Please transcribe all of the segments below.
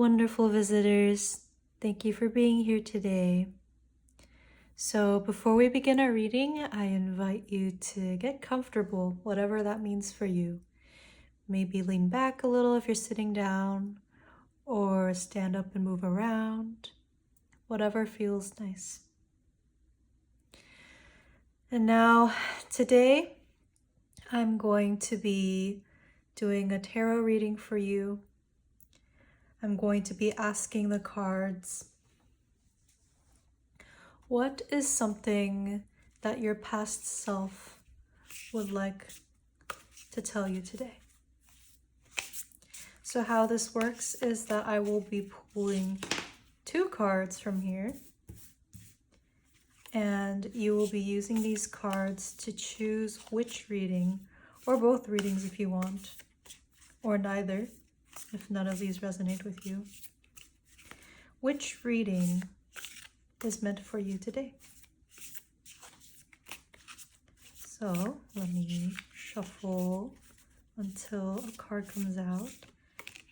wonderful visitors. Thank you for being here today. So before we begin our reading, I invite you to get comfortable, whatever that means for you. Maybe lean back a little if you're sitting down, or stand up and move around, whatever feels nice. And now, today, I'm going to be doing a tarot reading for you. I'm going to be asking the cards, what is something that your past self would like to tell you today? So how this works is that I will be pulling 2 cards from here, and you will be using these cards to choose which reading, or both readings if you want, or neither, if none of these resonate with you. Which reading is meant for you today? So let me shuffle until a card comes out.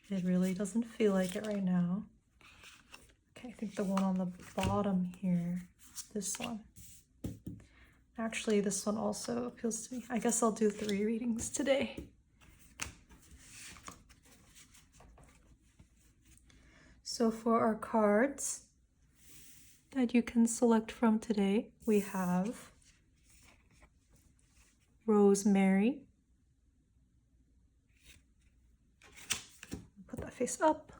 It really doesn't feel like it right now. Okay, I think the one on the bottom here, this one. Actually, this one also appeals to me. I guess I'll do 3 readings today. So for our cards that you can select from today, we have Rosemary. Put that face up.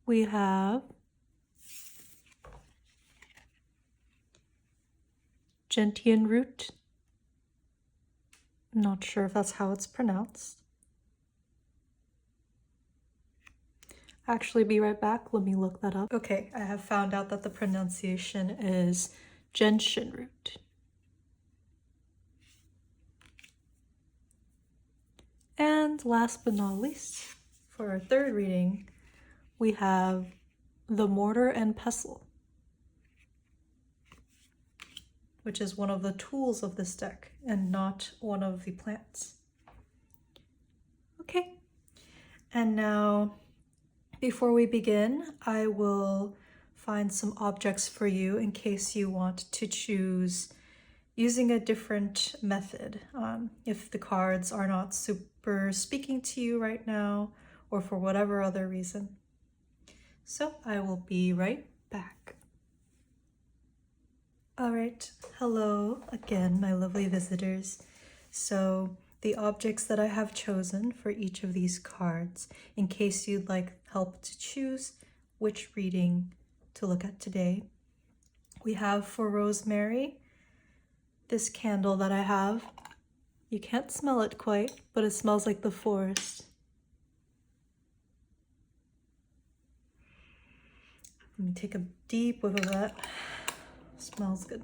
We have Gentian root. Not sure if that's how it's pronounced. Actually, be right back. Let me look that up. Okay, I have found out that the pronunciation is Gentian root. And last but not least, for our 3rd reading, we have the Mortar and Pestle, which is one of the tools of this deck and not one of the plants. Okay, and now before we begin, I will find some objects for you in case you want to choose using a different method. If the cards are not super speaking to you right now, or for whatever other reason. So I will be right back. All right, hello again, my lovely visitors. So the objects that I have chosen for each of these cards, in case you'd like help to choose which reading to look at today, we have for Rosemary, this candle that I have. You can't smell it quite, but it smells like the forest. Let me take a deep whiff of that. Smells good.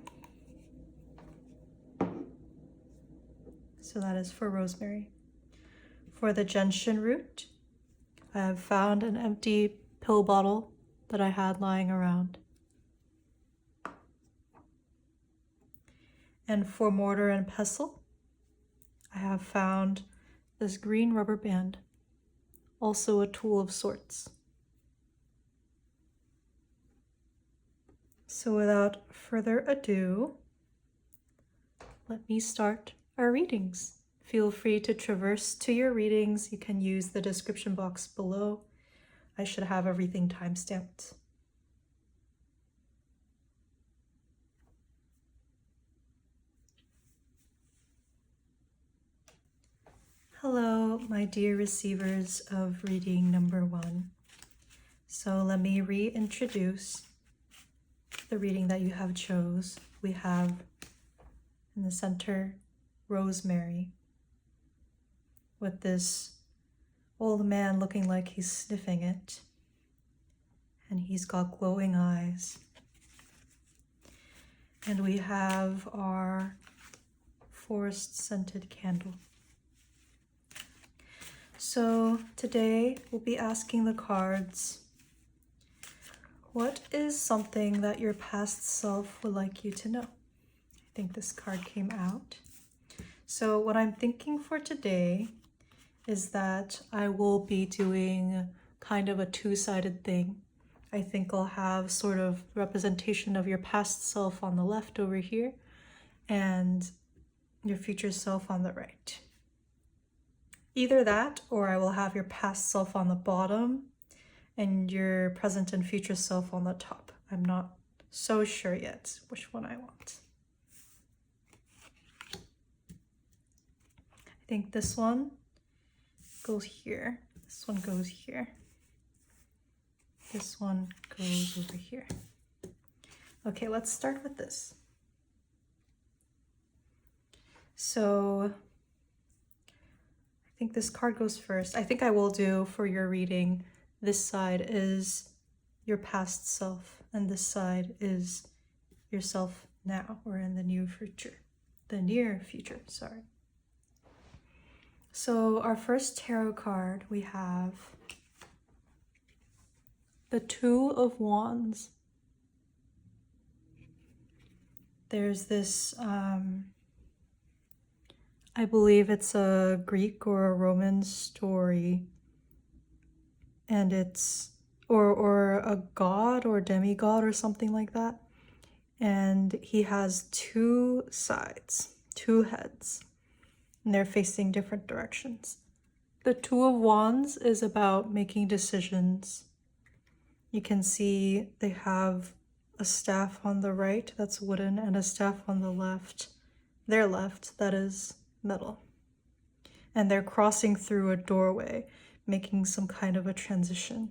So that is for Rosemary. For the Gentian root, I have found an empty pill bottle that I had lying around. And for Mortar and Pestle, I have found this green rubber band, also a tool of sorts. So without further ado, let me start our readings. Feel free to traverse to your readings. You can use the description box below. I should have everything timestamped. Hello, my dear receivers of reading number 1. So let me reintroduce the reading that you have chose. We have in the center Rosemary, with this old man looking like he's sniffing it, and he's got glowing eyes. And we have our forest scented candle. So today we'll be asking the cards, what is something that your past self would like you to know? I think this card came out. So what I'm thinking for today is that I will be doing kind of a two-sided thing. I think I'll have sort of representation of your past self on the left over here and your future self on the right. Either that, or I will have your past self on the bottom and your present and future self on the top. I'm not so sure yet which one I want. I think this one goes here. This one goes here. This one goes over here. Okay, let's start with this. So I think this card goes first. I think I will do for your reading, this side is your past self and this side is yourself now, or in the near future. Sorry. So our first tarot card, we have the Two of Wands. There's this, I believe it's a Greek or a Roman story, and it's, or a god or demigod or something like that. And he has two sides, two heads, and they're facing different directions. The Two of Wands is about making decisions. You can see they have a staff on the right that's wooden and a staff on the left, their left, that is metal. And they're crossing through a doorway, making some kind of a transition,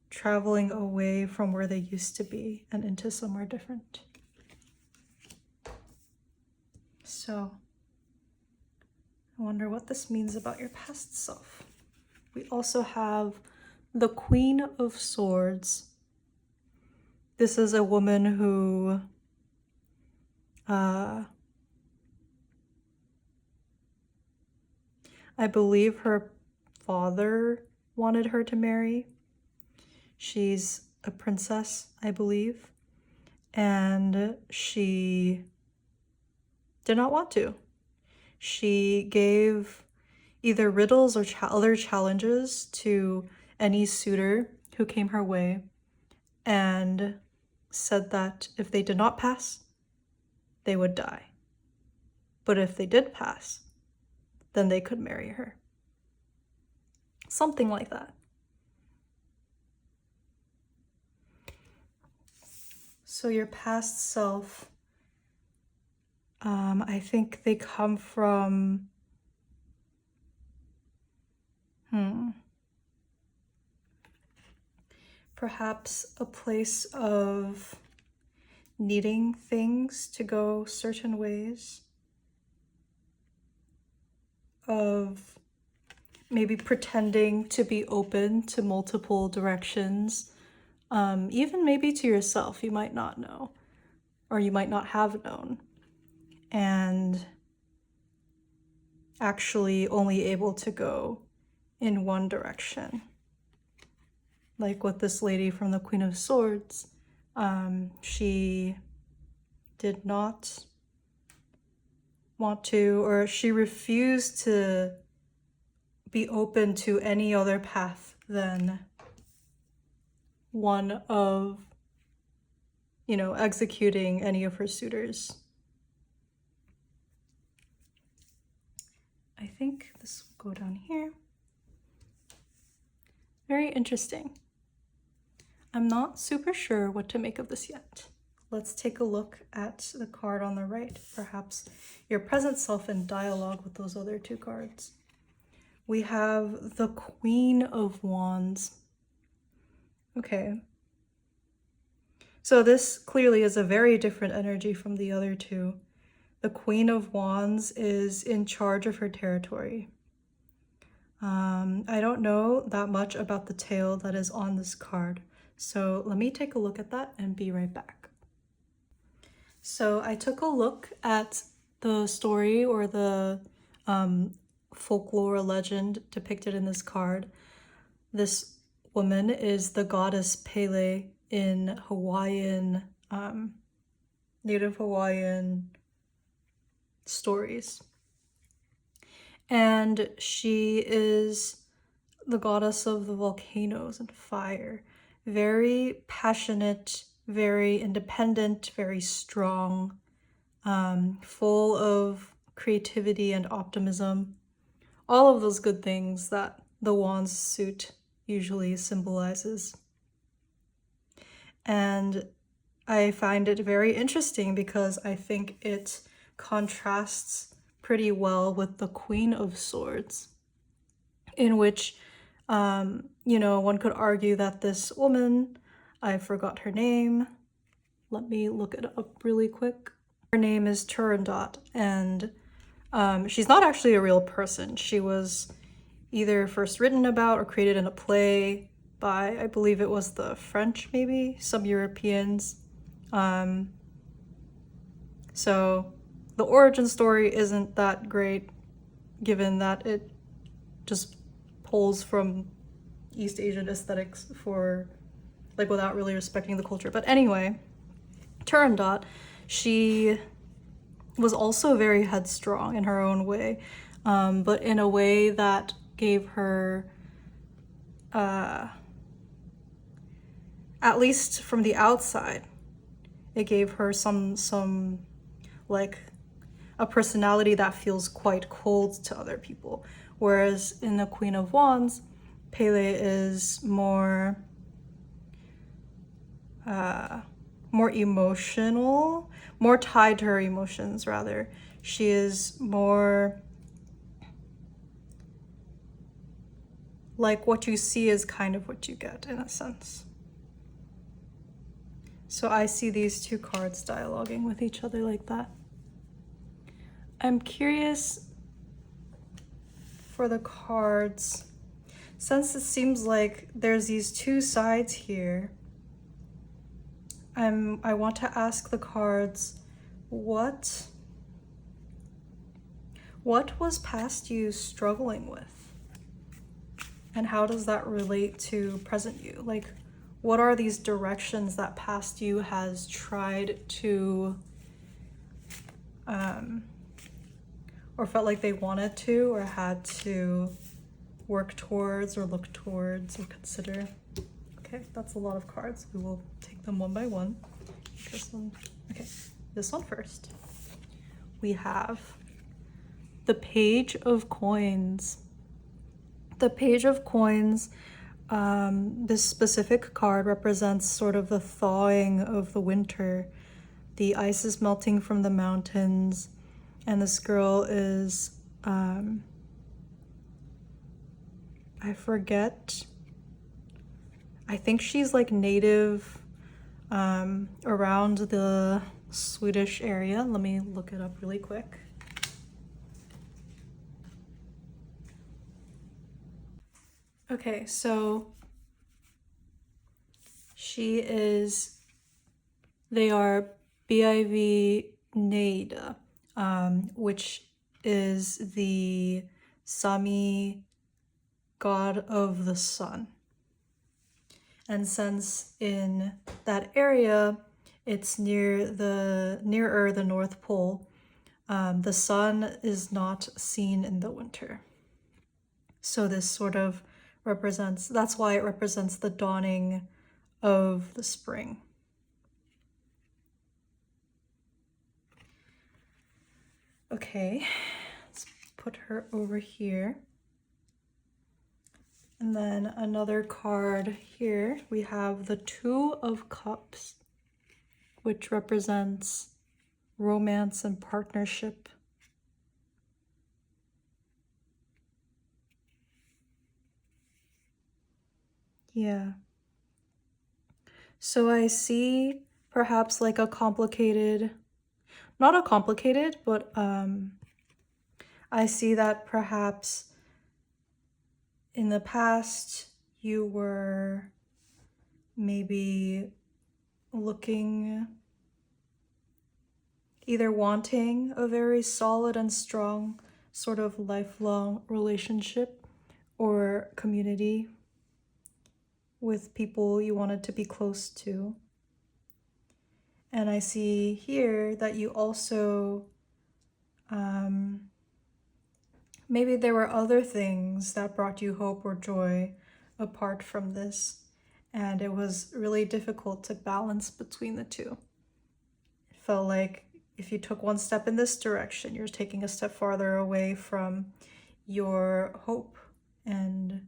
traveling away from where they used to be and into somewhere different. So I wonder what this means about your past self. We also have the Queen of Swords. This is a woman who I believe her father wanted her to marry. She's a princess, I believe, and she did not want to. She gave either riddles or other challenges to any suitor who came her way, and said that if they did not pass, they would die. But if they did pass, then they could marry her. Something like that. So your past self, I think they come from, perhaps a place of needing things to go certain ways, of maybe pretending to be open to multiple directions, even maybe to yourself, you might not know, or you might not have known, and actually only able to go in one direction. Like with this lady from the Queen of Swords, she did not want to, or she refused to be open to any other path than one of, executing any of her suitors. I think this will go down here. Very interesting. I'm not super sure what to make of this yet. Let's take a look at the card on the right, perhaps your present self in dialogue with those other two cards. We have the Queen of Wands. Okay. So this clearly is a very different energy from the other two. The Queen of Wands is in charge of her territory. I don't know that much about the tale that is on this card, so let me take a look at that and be right back. So I took a look at the story or the folklore legend depicted in this card. This woman is the goddess Pele in Hawaiian, Native Hawaiian stories. And she is the goddess of the volcanoes and fire. Very passionate, very independent, very strong, full of creativity and optimism. All of those good things that the wand's suit usually symbolizes. And I find it very interesting because I think it contrasts pretty well with the Queen of Swords, in which, you know, one could argue that this woman, I forgot her name, let me look it up really quick. Her name is Turandot, and she's not actually a real person. She was either first written about or created in a play by, I believe it was the French, maybe, some Europeans. So the origin story isn't that great, given that it just pulls from East Asian aesthetics for, like, without really respecting the culture. But anyway, Turandot, she was also very headstrong in her own way, but in a way that gave her, at least from the outside, it gave her some like a personality that feels quite cold to other people. Whereas in the Queen of Wands, Pele is more emotional, more tied to her emotions, rather. She is more like what you see is kind of what you get, in a sense. So I see these two cards dialoguing with each other like that. I'm curious for the cards, since it seems like there's these two sides here, I want to ask the cards, what was past you struggling with? And how does that relate to present you? Like, what are these directions that past you has tried to, or felt like they wanted to, or had to work towards, or look towards, or consider? Okay, that's a lot of cards. We will take them one by one. This one, okay, this one first. We have the Page of Coins. The Page of Coins, this specific card represents sort of the thawing of the winter. The ice is melting from the mountains, and this girl is, I forget, I think she's like native around the Swedish area. Let me look it up really quick. Okay, so they are Biv Neida, which is the Sami god of the sun. And since in that area, it's nearer the North Pole, the sun is not seen in the winter. So this sort of represents, that's why it represents the dawning of the spring. Okay, let's put her over here. And then another card here, we have the Two of Cups, which represents romance and partnership. Yeah. So I see perhaps like a complicated, not a complicated, but I see that perhaps in the past you were maybe looking, either wanting a very solid and strong sort of lifelong relationship or community with people you wanted to be close to. And I see here that you also maybe there were other things that brought you hope or joy apart from this, and it was really difficult to balance between the two. It felt like if you took one step in this direction, you're taking a step farther away from your hope and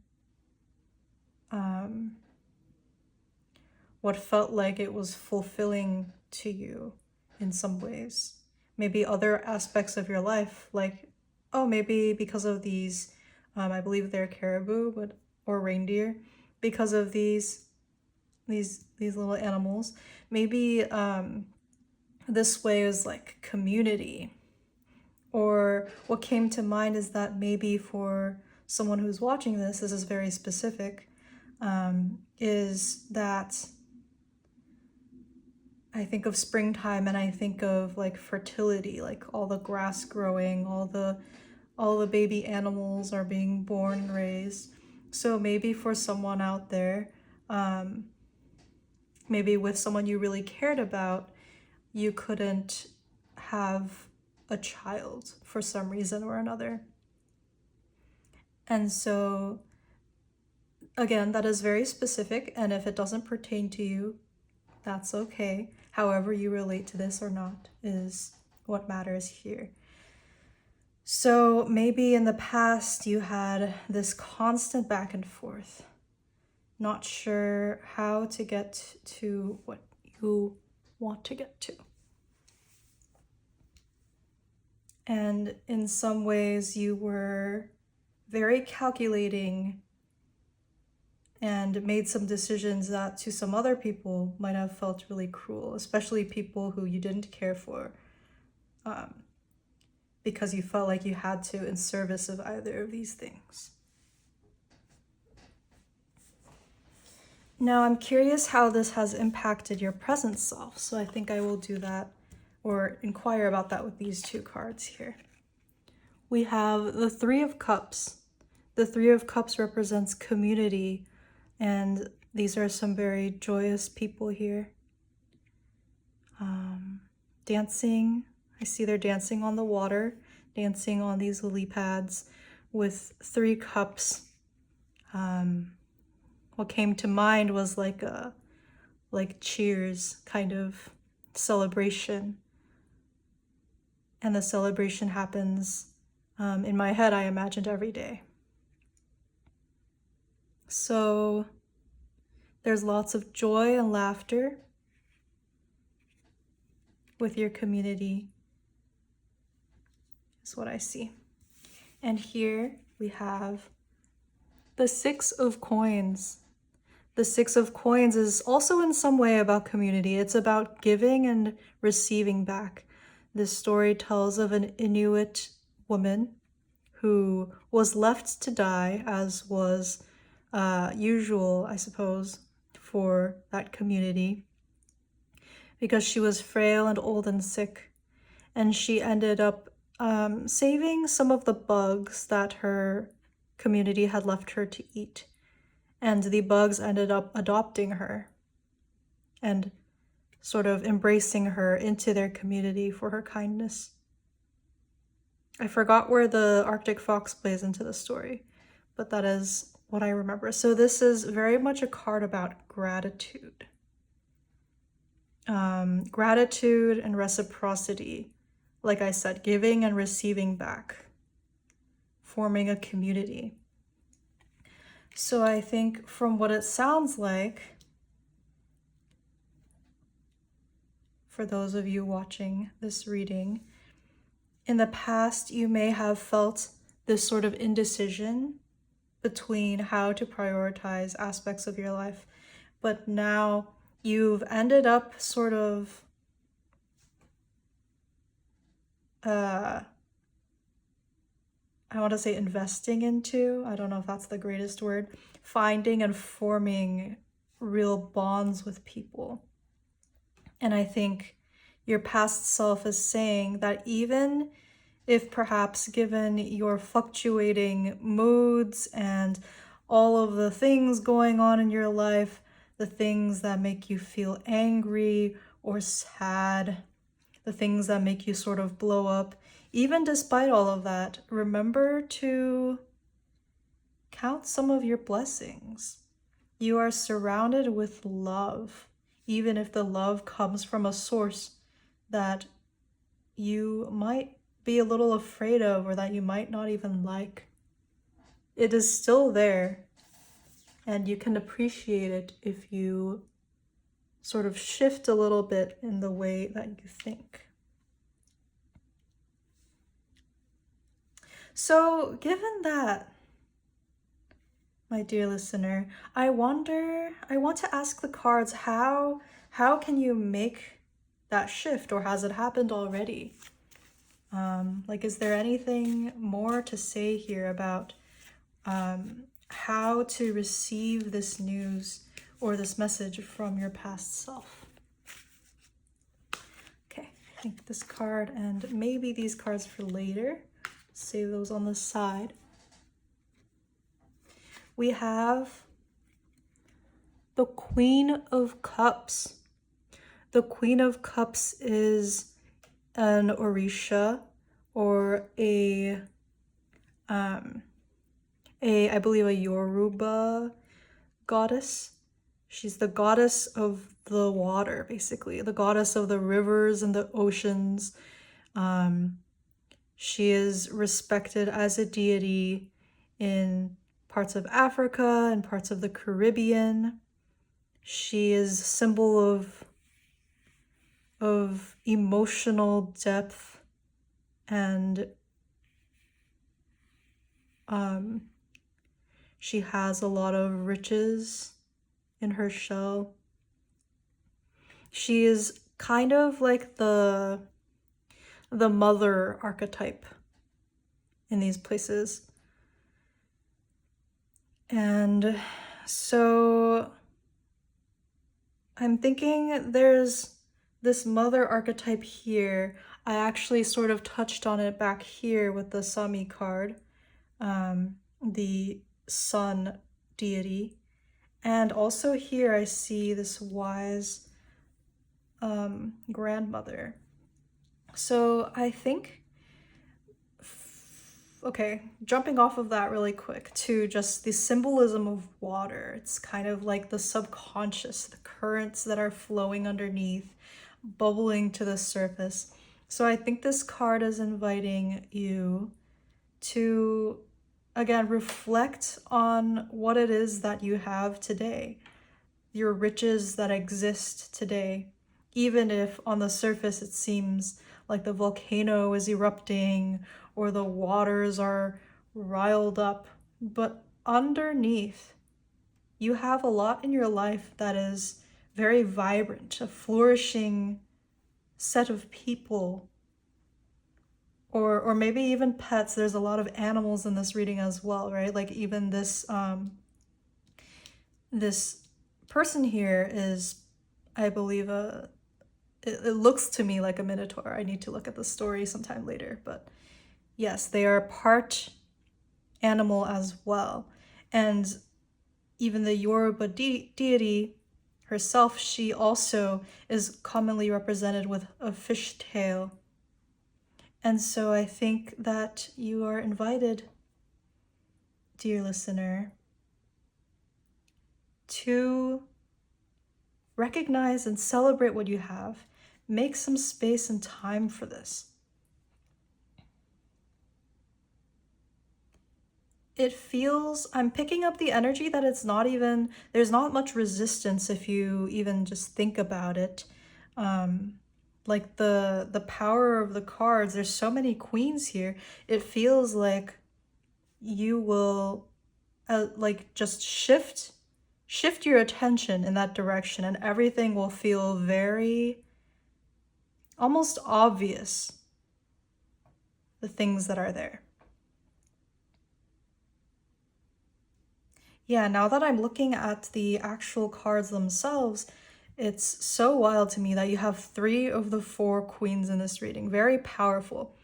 what felt like it was fulfilling to you in some ways. Maybe other aspects of your life, like, oh, maybe because of these, I believe they're caribou, or reindeer, because of these little animals. Maybe this way is like community. Or what came to mind is that maybe for someone who's watching this is very specific, is that I think of springtime and I think of like fertility, like all the grass growing, all the baby animals are being born and raised. So maybe for someone out there, maybe with someone you really cared about, you couldn't have a child for some reason or another. And so, again, that is very specific, and if it doesn't pertain to you, that's okay. However you relate to this or not is what matters here. So maybe in the past you had this constant back and forth, not sure how to get to what you want to get to. And in some ways you were very calculating and made some decisions that to some other people might have felt really cruel, especially people who you didn't care for, because you felt like you had to in service of either of these things. Now, I'm curious how this has impacted your present self, so I think I will do that or inquire about that with these two cards here. We have the Three of Cups. The Three of Cups represents community, and these are some very joyous people here. Dancing. I see they're dancing on the water, dancing on these lily pads with 3 cups. What came to mind was like cheers kind of celebration. And the celebration happens, in my head, I imagined every day. So there's lots of joy and laughter with your community, is what I see. And here we have the 6 of Coins. The 6 of Coins is also in some way about community. It's about giving and receiving back. This story tells of an Inuit woman who was left to die, as was usual, I suppose, for that community, because she was frail and old and sick, and she ended up saving some of the bugs that her community had left her to eat, and the bugs ended up adopting her and sort of embracing her into their community for her kindness. I forgot where the Arctic fox plays into the story, but that is what I remember. So this is very much a card about gratitude. Gratitude and reciprocity. Like I said, giving and receiving back. Forming a community. So I think from what it sounds like, for those of you watching this reading, in the past you may have felt this sort of indecision between how to prioritize aspects of your life, but now you've ended up sort of I want to say investing into, I don't know if that's the greatest word, finding and forming real bonds with people. And I think your past self is saying that even if perhaps given your fluctuating moods and all of the things going on in your life, the things that make you feel angry or sad, the things that make you sort of blow up, even despite all of that, remember to count some of your blessings. You are surrounded with love, even if the love comes from a source that you might be a little afraid of or that you might not even like. It is still there, and you can appreciate it if you sort of shift a little bit in the way that you think. So, given that, my dear listener, I want to ask the cards, how can you make that shift, or has it happened already? Like, is there anything more to say here about how to receive this news or this message from your past self? Okay, I think this card and maybe these cards for later. Save those on the side. We have the Queen of Cups. The Queen of Cups is an Orisha, or I believe a Yoruba goddess. She's the goddess of the water, basically, the goddess of the rivers and the oceans. She is respected as a deity in parts of Africa and parts of the Caribbean. She is a symbol of emotional depth, and she has a lot of riches in her shell. She is kind of like the mother archetype in these places. And so I'm thinking there's this mother archetype here. I actually sort of touched on it back here with the Sami card, the sun deity. And also here I see this wise grandmother. So I think, okay, jumping off of that really quick to just the symbolism of water. It's kind of like the subconscious, the currents that are flowing underneath, bubbling to the surface. So I think this card is inviting you to, again, reflect on what it is that you have today, your riches that exist today, even if on the surface it seems like the volcano is erupting or the waters are riled up. But underneath, you have a lot in your life that is very vibrant, a flourishing set of people, or maybe even pets. There's a lot of animals in this reading as well, right? Like even this this person here is, I believe, it looks to me like a minotaur. I need to look at the story sometime later, but yes, they are part animal as well. And even the Yoruba deity herself, she also is commonly represented with a fish tail. And so I think that you are invited, dear listener, to recognize and celebrate what you have. Make some space and time for this. It feels, I'm picking up the energy that it's not even, there's not much resistance if you even just think about it. Like the power of the cards, there's so many queens here. It feels like you will like just shift your attention in that direction, and everything will feel very almost obvious, the things that are there. Yeah, now that I'm looking at the actual cards themselves, it's so wild to me that you have 3 of the 4 queens in this reading. Very powerful.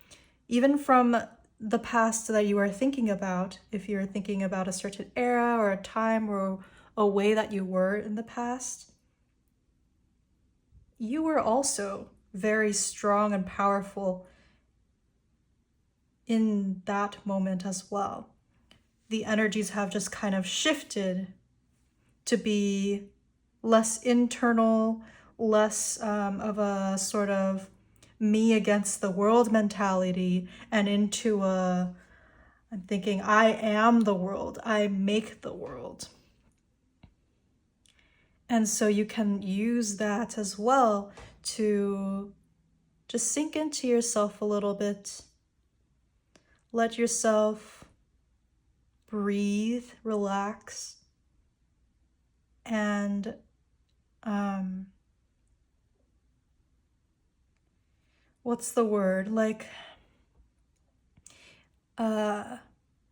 Even from the past that you are thinking about, if you're thinking about a certain era or a time or a way that you were in the past, you were also very strong and powerful in that moment as well. The energies have just kind of shifted to be less internal, less of a sort of me against the world mentality, and into I'm thinking, I am the world, I make the world. And so you can use that as well to just sink into yourself a little bit. Let yourself breathe, relax, and what's the word? Like,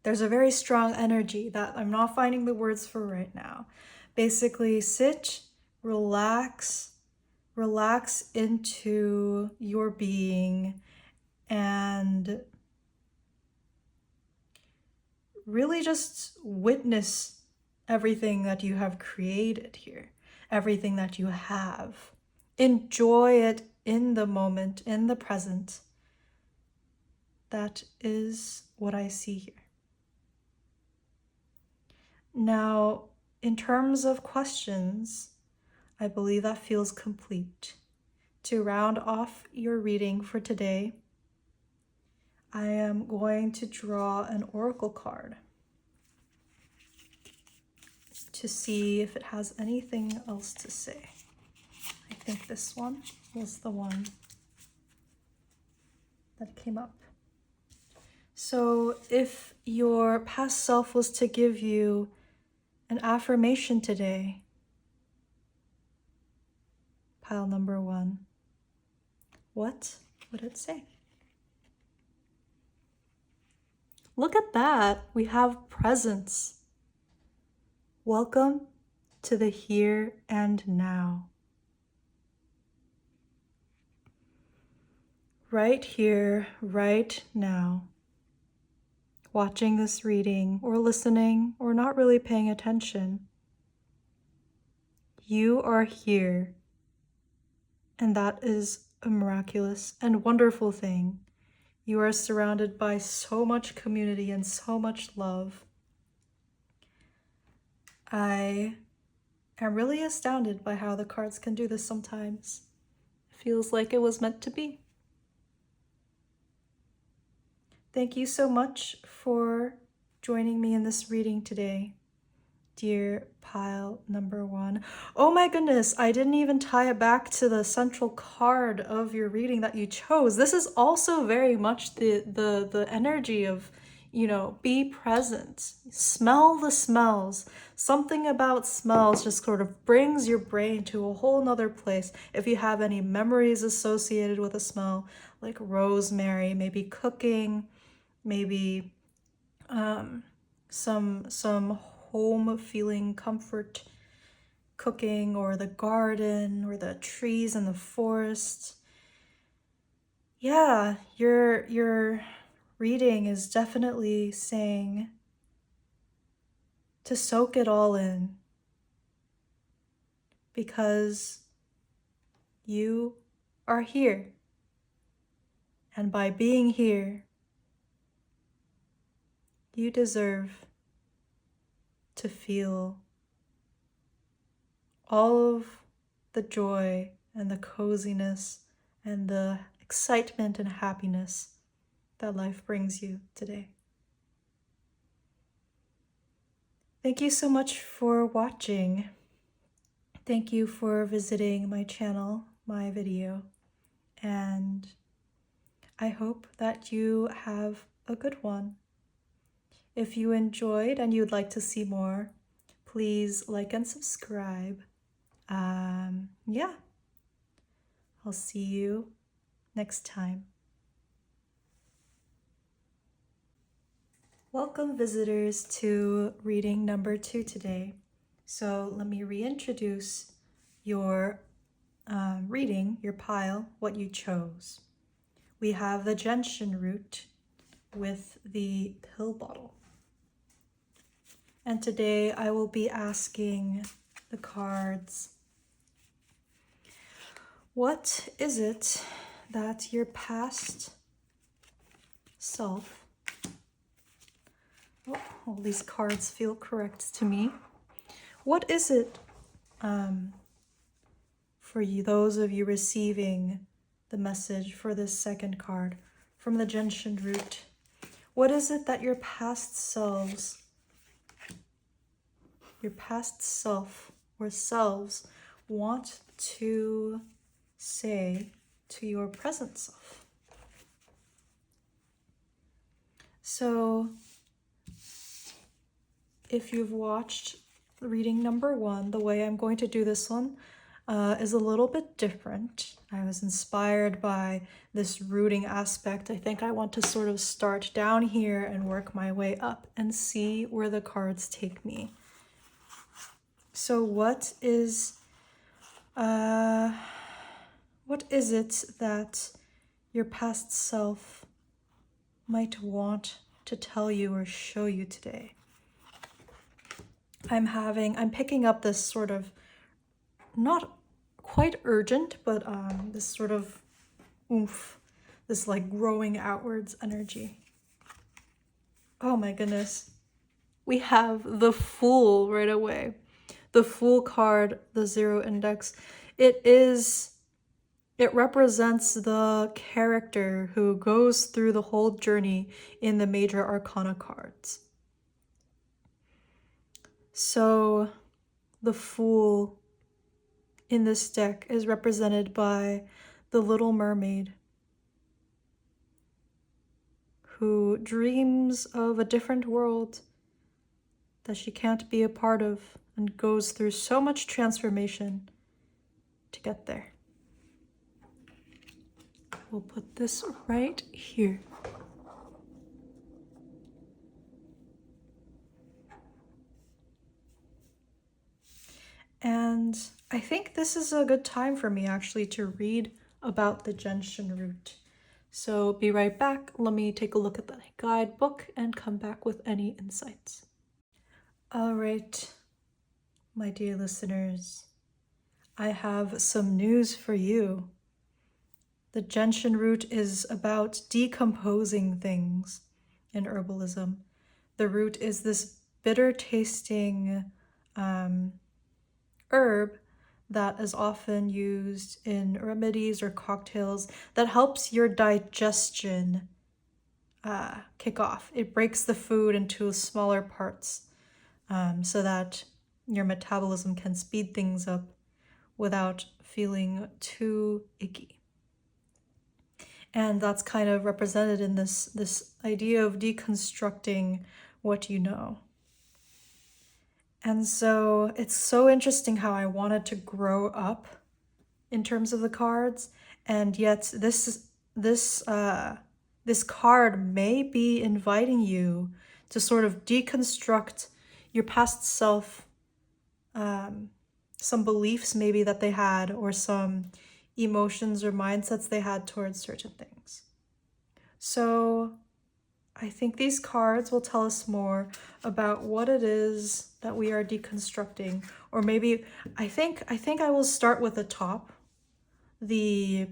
there's a very strong energy that I'm not finding the words for right now. Basically, sit, relax into your being, and really just witness everything that you have created here, everything that you have. Enjoy it in the moment, in the present. That is what I see here. Now, in terms of questions, I believe that feels complete. To round off your reading for today, I am going to draw an oracle card to see if it has anything else to say. I think this one was the one that came up. So if your past self was to give you an affirmation today, pile number 1, what would it say? Look at that, we have presence. Welcome to the here and now. Right here, right now. Watching this reading or listening or not really paying attention. You are here. And that is a miraculous and wonderful thing. You are surrounded by so much community and so much love. I am really astounded by how the cards can do this sometimes. It feels like it was meant to be. Thank you so much for joining me in this reading today, dear pile number 1. Oh my goodness, I didn't even tie it back to the central card of your reading that you chose. This is also very much the energy of, you know, be present. Smell the smells. Something about smells just sort of brings your brain to a whole nother place. If you have any memories associated with a smell, like rosemary, maybe cooking, maybe some home feeling comfort cooking, or the garden, or the trees in the forest. Yeah, your reading is definitely saying to soak it all in, because you are here. And by being here, you deserve to feel all of the joy and the coziness and the excitement and happiness that life brings you today. Thank you so much for watching. Thank you for visiting my channel, my video, and I hope that you have a good one. If you enjoyed and you'd like to see more, please like and subscribe. Yeah, I'll see you next time. Welcome visitors to reading number 2 today. So let me reintroduce your reading, your pile, what you chose. We have the gentian root with the pill bottle. And today I will be asking the cards, what is it that your past self all these cards feel correct to me. What is it for you, those of you receiving the message for this second card from the Gentian root? What is it that your past self or selves want to say to your present self? So if you've watched reading number 1, the way I'm going to do this one is a little bit different. I was inspired by this rooting aspect. I think I want to sort of start down here and work my way up and see where the cards take me. So what is it that your past self might want to tell you or show you today? I'm picking up this sort of, not quite urgent, but this sort of oomph, this like growing outwards energy. Oh my goodness. We have the Fool right away. The Fool card, the 0 index. It represents the character who goes through the whole journey in the major arcana cards. So the Fool in this deck is represented by the Little Mermaid, who dreams of a different world that she can't be a part of and goes through so much transformation to get there. We'll put this right here. And I think this is a good time for me actually to read about the Gentian root. So be right back. Let me take a look at the guidebook and come back with any insights. All right, my dear listeners, I have some news for you. The Gentian root is about decomposing things in herbalism. The root is this bitter tasting herb that is often used in remedies or cocktails that helps your digestion kick off. It breaks the food into smaller parts so that your metabolism can speed things up without feeling too icky. And that's kind of represented in this idea of deconstructing what you know. And so it's so interesting how I wanted to grow up in terms of the cards, and yet this card may be inviting you to sort of deconstruct your past self, some beliefs maybe that they had, or some emotions or mindsets they had towards certain things. So I think these cards will tell us more about what it is that we are deconstructing, or maybe I think I will start with the top, your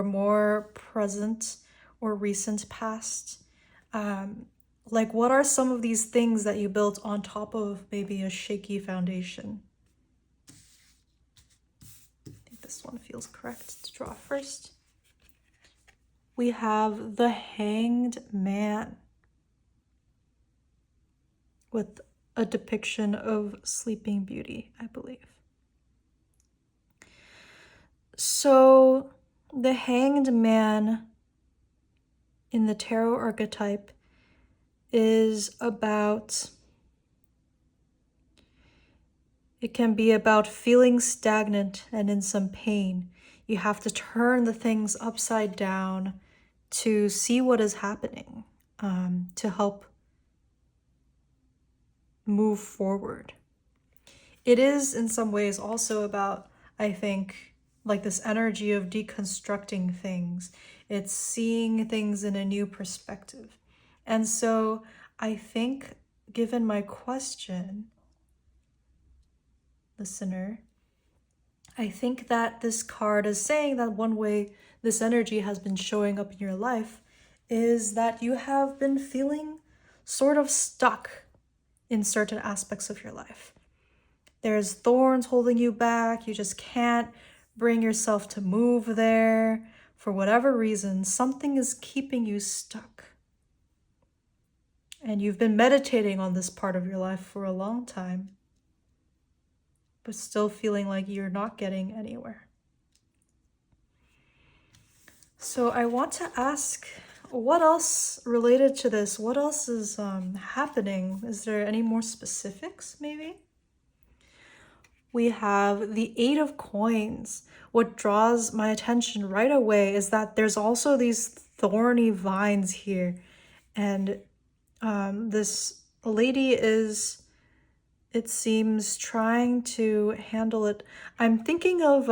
more present or recent past. Like, what are some of these things that you built on top of maybe a shaky foundation? I think this one feels correct to draw first. We have the Hanged Man with a depiction of Sleeping Beauty, I believe. So the Hanged Man in the tarot archetype is about, it can be about feeling stagnant and in some pain. You have to turn the things upside down to see what is happening, to help move forward. It is in some ways also about, I think, like this energy of deconstructing things. It's seeing things in a new perspective. And so I think, given my question, listener, I think that this card is saying that one way this energy has been showing up in your life is that you have been feeling sort of stuck in certain aspects of your life. There's thorns holding you back. You just can't bring yourself to move there. For whatever reason, something is keeping you stuck. And you've been meditating on this part of your life for a long time, but still feeling like you're not getting anywhere. So I want to ask, what else related to this? What else is happening? Is there any more specifics, maybe? We have the 8 of Coins. What draws my attention right away is that there's also these thorny vines here. And this lady is, it seems, trying to handle it. I'm thinking of,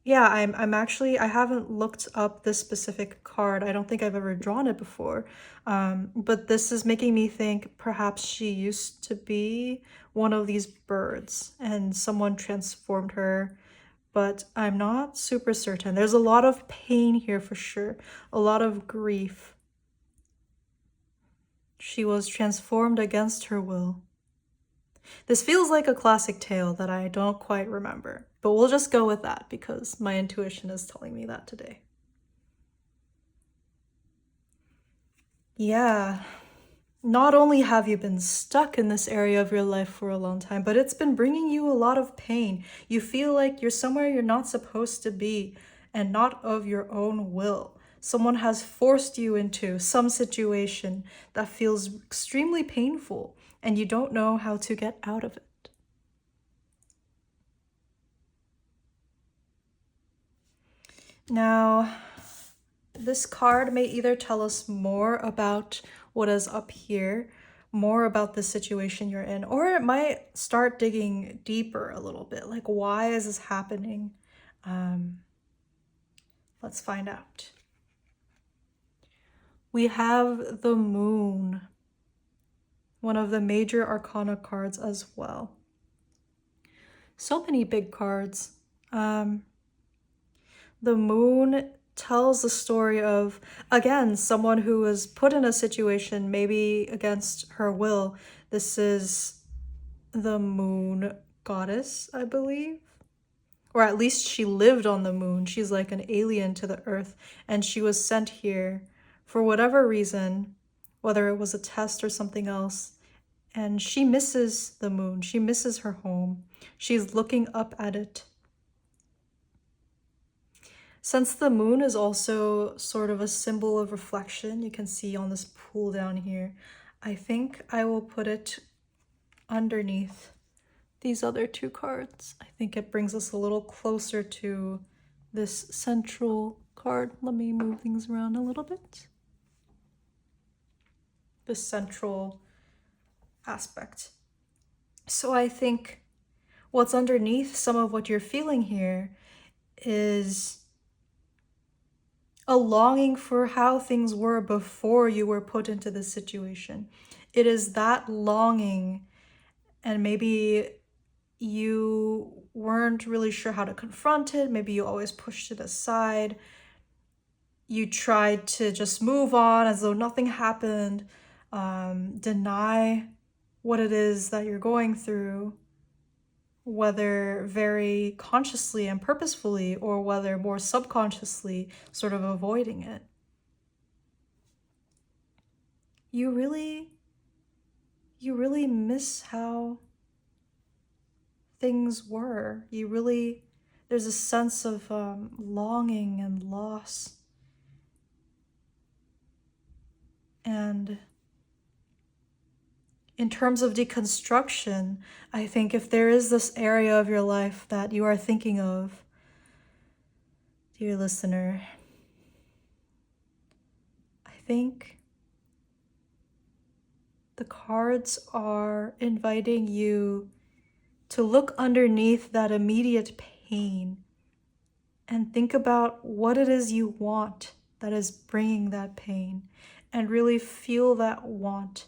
yeah, I haven't looked up this specific card. I don't think I've ever drawn it before. But this is making me think perhaps she used to be one of these birds and someone transformed her, but I'm not super certain. There's a lot of pain here for sure, a lot of grief. She was transformed against her will. This feels like a classic tale that I don't quite remember, but we'll just go with that because my intuition is telling me that today. Yeah, not only have you been stuck in this area of your life for a long time, but it's been bringing you a lot of pain. You feel like you're somewhere you're not supposed to be and not of your own will. Someone has forced you into some situation that feels extremely painful and you don't know how to get out of it. Now, this card may either tell us more about what is up here, more about the situation you're in, or it might start digging deeper a little bit. Like, why is this happening? Let's find out. We have the Moon, one of the major arcana cards as well. So many big cards. The Moon tells the story of, again, someone who was put in a situation maybe against her will. This is the Moon goddess, I believe. Or at least she lived on the moon. She's like an alien to the earth, and she was sent here for whatever reason, whether it was a test or something else. And she misses the moon. She misses her home. She's looking up at it. Since the moon is also sort of a symbol of reflection, you can see on this pool down here, I think I will put it underneath these other 2 cards. I think it brings us a little closer to this central card. Let me move things around a little bit. This central aspect. So I think what's underneath some of what you're feeling here is a longing for how things were before you were put into this situation. It is that longing, and maybe you weren't really sure how to confront it. Maybe you always pushed it aside. You tried to just move on as though nothing happened, deny what it is that you're going through, whether very consciously and purposefully or whether more subconsciously, sort of avoiding it. You really miss how things were. There's a sense of longing and loss. And in terms of deconstruction, I think if there is this area of your life that you are thinking of, dear listener, I think the cards are inviting you to look underneath that immediate pain and think about what it is you want that is bringing that pain, and really feel that want.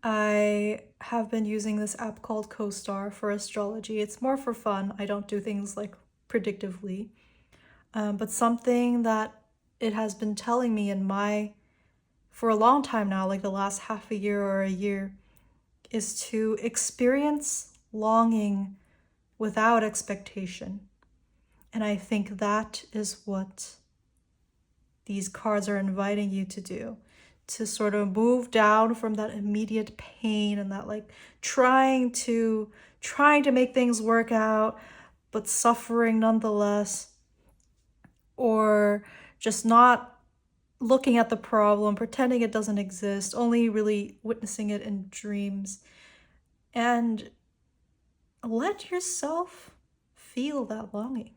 I have been using this app called CoStar for astrology. It's more for fun. I don't do things like predictively. But something that it has been telling me in my for a long time now, like the last half a year or a year, is to experience longing without expectation. And I think that is what these cards are inviting you to do, to sort of move down from that immediate pain and that like trying to make things work out, but suffering nonetheless, or just not looking at the problem, pretending it doesn't exist, only really witnessing it in dreams. And let yourself feel that longing.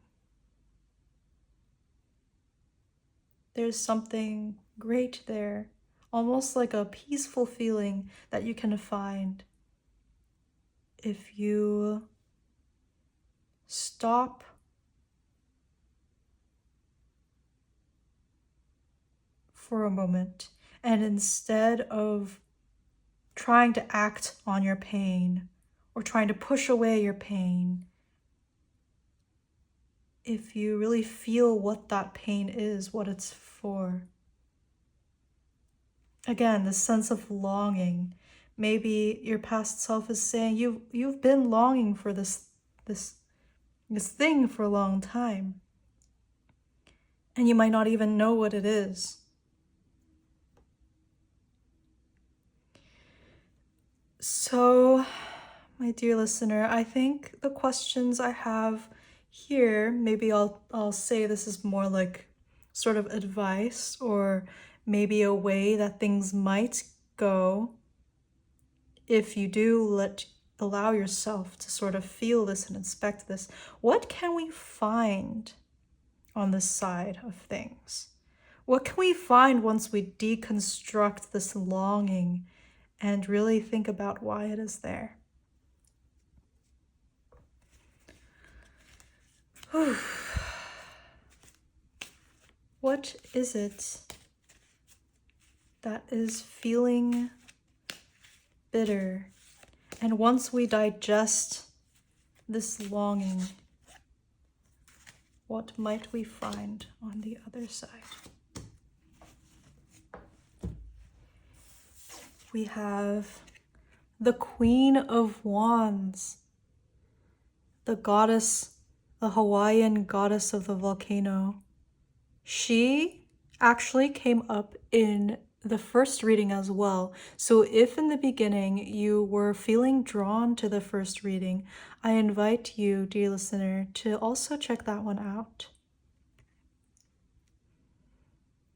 There's something great there, almost like a peaceful feeling that you can find if you stop for a moment and instead of trying to act on your pain or trying to push away your pain, if you really feel what that pain is, what it's for. Again, the sense of longing. Maybe your past self is saying you've been longing for this thing for a long time, and you might not even know what it is. So, my dear listener, I think the questions I have here, maybe I'll say this is more like sort of advice, or maybe a way that things might go if you do allow yourself to sort of feel this and inspect this. What can we find on this side of things? What can we find once we deconstruct this longing and really think about why it is there? What is it that is feeling bitter? And once we digest this longing, what might we find on the other side? We have the Queen of Wands, the goddess, the Hawaiian goddess of the volcano. She actually came up in the first reading as well. So if in the beginning you were feeling drawn to the first reading, I invite you, dear listener, to also check that one out.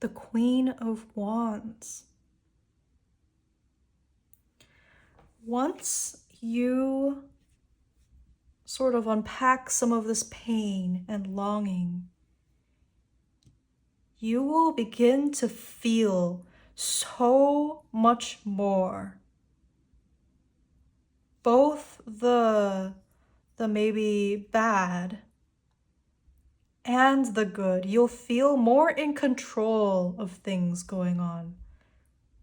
The Queen of Wands. Once you sort of unpack some of this pain and longing, you will begin to feel so much more. Both the maybe bad and the good. You'll feel more in control of things going on,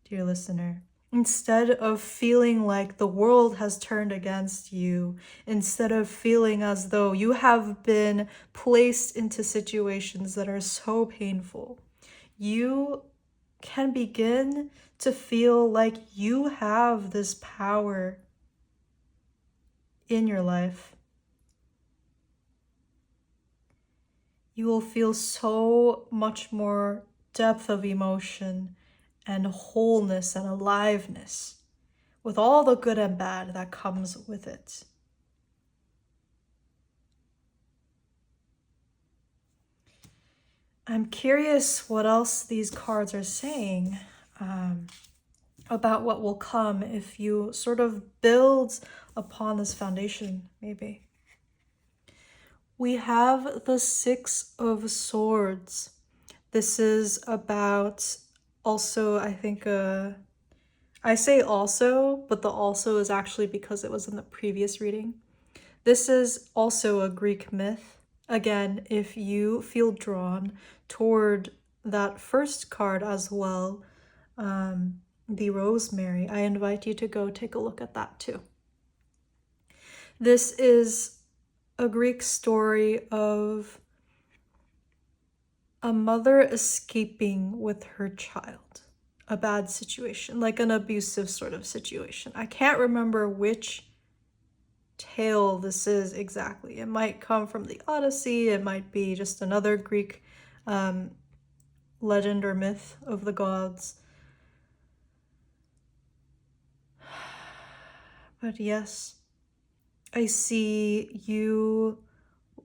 dear listener. Instead of feeling like the world has turned against you, instead of feeling as though you have been placed into situations that are so painful, you can begin to feel like you have this power in your life. You will feel so much more depth of emotion and wholeness and aliveness with all the good and bad that comes with it. I'm curious what else these cards are saying about what will come if you sort of build upon this foundation, maybe. We have the Six of Swords. This is about also, I think, I say also, but the also is actually because it was in the previous reading. This is also a Greek myth. Again, if you feel drawn toward that first card as well, the Rosemary, I invite you to go take a look at that too. This is a Greek story of a mother escaping with her child. a bad situation, like an abusive sort of situation. I can't remember which tale this is exactly. It might come from the Odyssey, it might be just another Greek legend or myth of the gods. But yes, I see you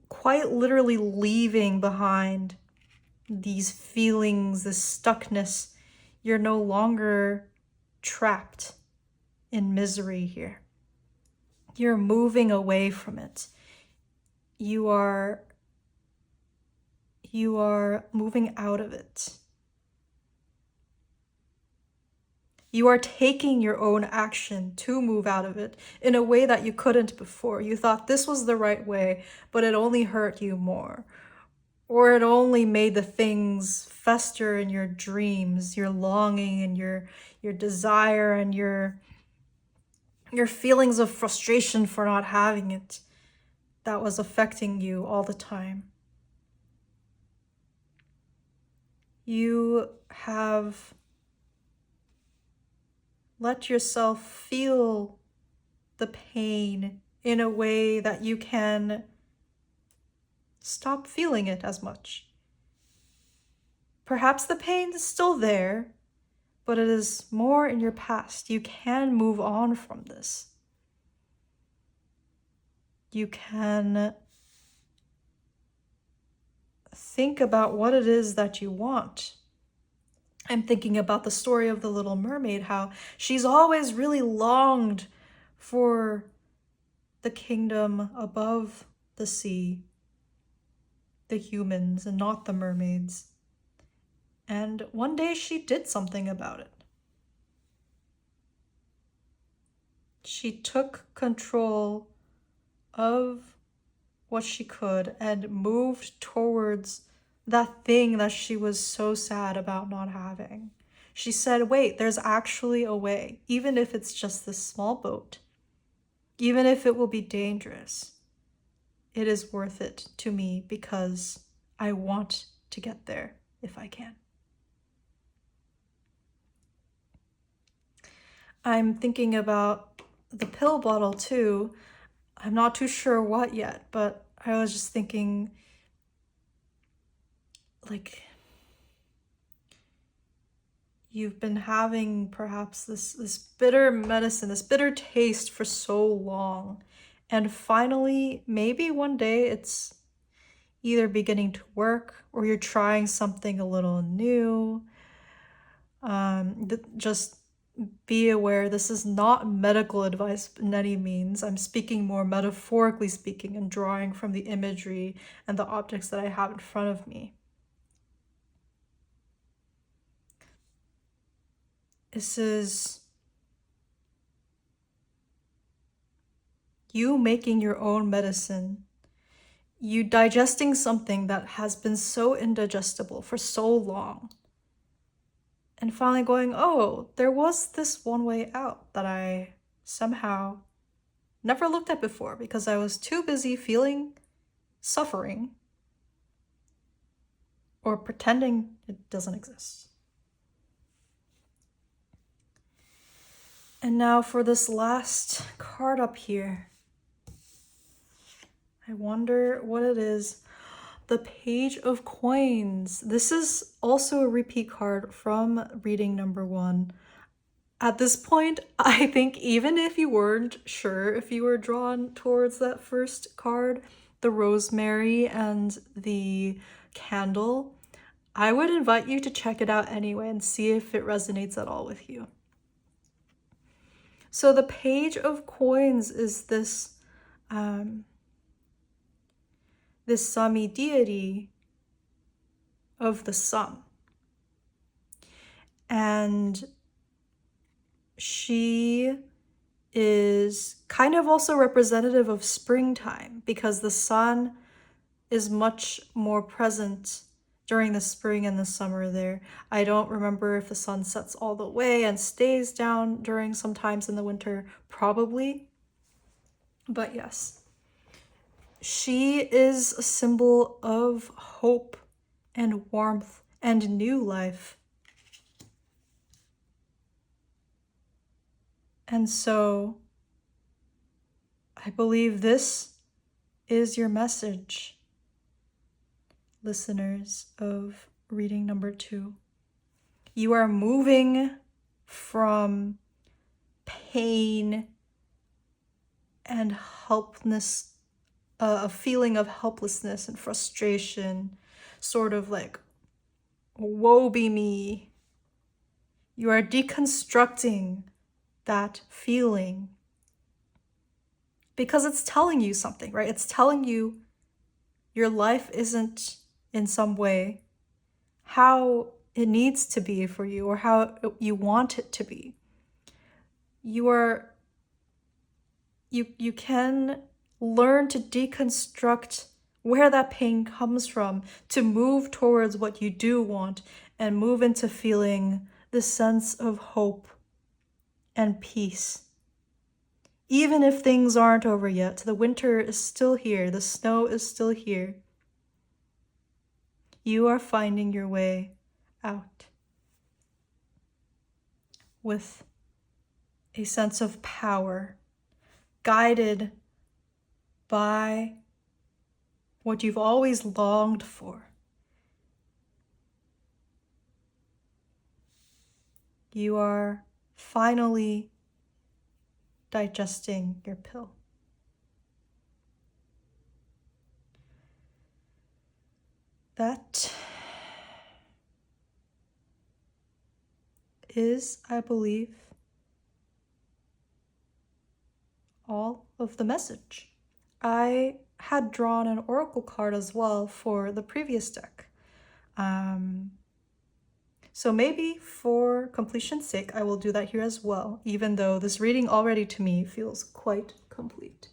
quite literally leaving behind these feelings, this stuckness. You're no longer trapped in misery here. You're moving away from it. You are moving out of it. You are taking your own action to move out of it in a way that you couldn't before. You thought this was the right way, but it only hurt you more. Or it only made the things fester in your dreams, your longing and your desire and your feelings of frustration for not having it that was affecting you all the time. You have let yourself feel the pain in a way that you can stop feeling it as much. Perhaps the pain is still there, but it is more in your past. You can move on from this. You can think about what it is that you want. I'm thinking about the story of the Little Mermaid, how she's always really longed for the kingdom above the sea, the humans and not the mermaids. And one day she did something about it. She took control of what she could and moved towards that thing that she was so sad about not having. She said, wait, there's actually a way, even if it's just this small boat, even if it will be dangerous. It is worth it to me because I want to get there if I can. I'm thinking about the pill bottle too. I'm not too sure what yet, but I was just thinking, like, you've been having perhaps this bitter medicine, this bitter taste for so long. And finally, maybe one day it's either beginning to work or you're trying something a little new. Just be aware, this is not medical advice in any means. I'm speaking more metaphorically speaking and drawing from the imagery and the objects that I have in front of me. This is you making your own medicine. You digesting something that has been so indigestible for so long. And finally going, oh, there was this one way out that I somehow never looked at before because I was too busy feeling suffering or pretending it doesn't exist. And now for this last card up here. I wonder what it is. The Page of Coins. This is also a repeat card from reading number 1. At this point, I think even if you weren't sure if you were drawn towards that first card, the Rosemary and the candle, I would invite you to check it out anyway and see if it resonates at all with you. So the Page of Coins is this this Sami deity of the sun. And she is kind of also representative of springtime because the sun is much more present during the spring and the summer there. I don't remember if the sun sets all the way and stays down during sometimes in the winter, probably. But yes, she is a symbol of hope and warmth and new life. And so I believe this is your message, listeners of reading number 2. You are moving from pain and helplessness, a feeling of helplessness and frustration, sort of like, woe be me. You are deconstructing that feeling because it's telling you something, right? It's telling you your life isn't in some way how it needs to be for you or how you want it to be. You can learn to deconstruct where that pain comes from to move towards what you do want and move into feeling the sense of hope and peace. Even if things aren't over yet, the winter is still here, the snow is still here. You are finding your way out with a sense of power, guided by what you've always longed for. You are finally digesting your pill. That is, I believe, all of the message. I had drawn an oracle card as well for the previous deck. So maybe for completion's sake, I will do that here as well, even though this reading already to me feels quite complete.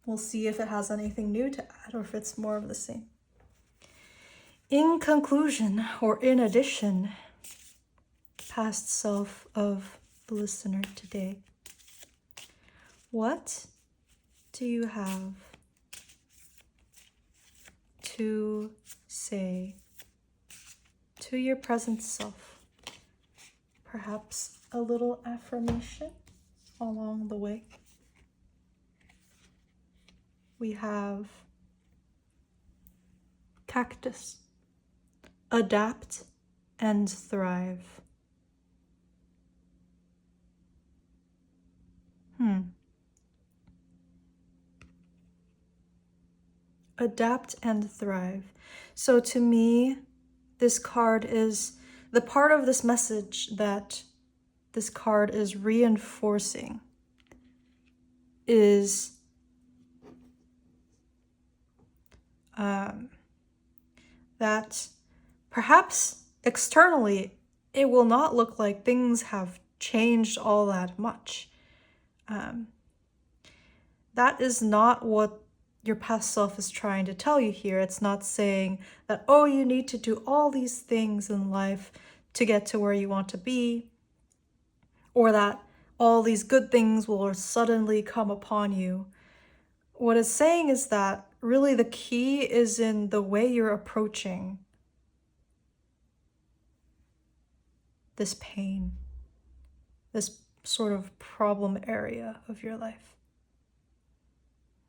We'll see if it has anything new to add or if it's more of the same. In conclusion, or in addition, past self of the listener today, what do you have to say to your present self? Perhaps a little affirmation along the way. We have cactus, adapt and thrive. Adapt and thrive. So to me, this card is the part of this message that this card is reinforcing is that perhaps externally it will not look like things have changed all that much. That is not what your past self is trying to tell you here. It's not saying that, oh, you need to do all these things in life to get to where you want to be, or that all these good things will suddenly come upon you. What it's saying is that really the key is in the way you're approaching this pain, this sort of problem area of your life.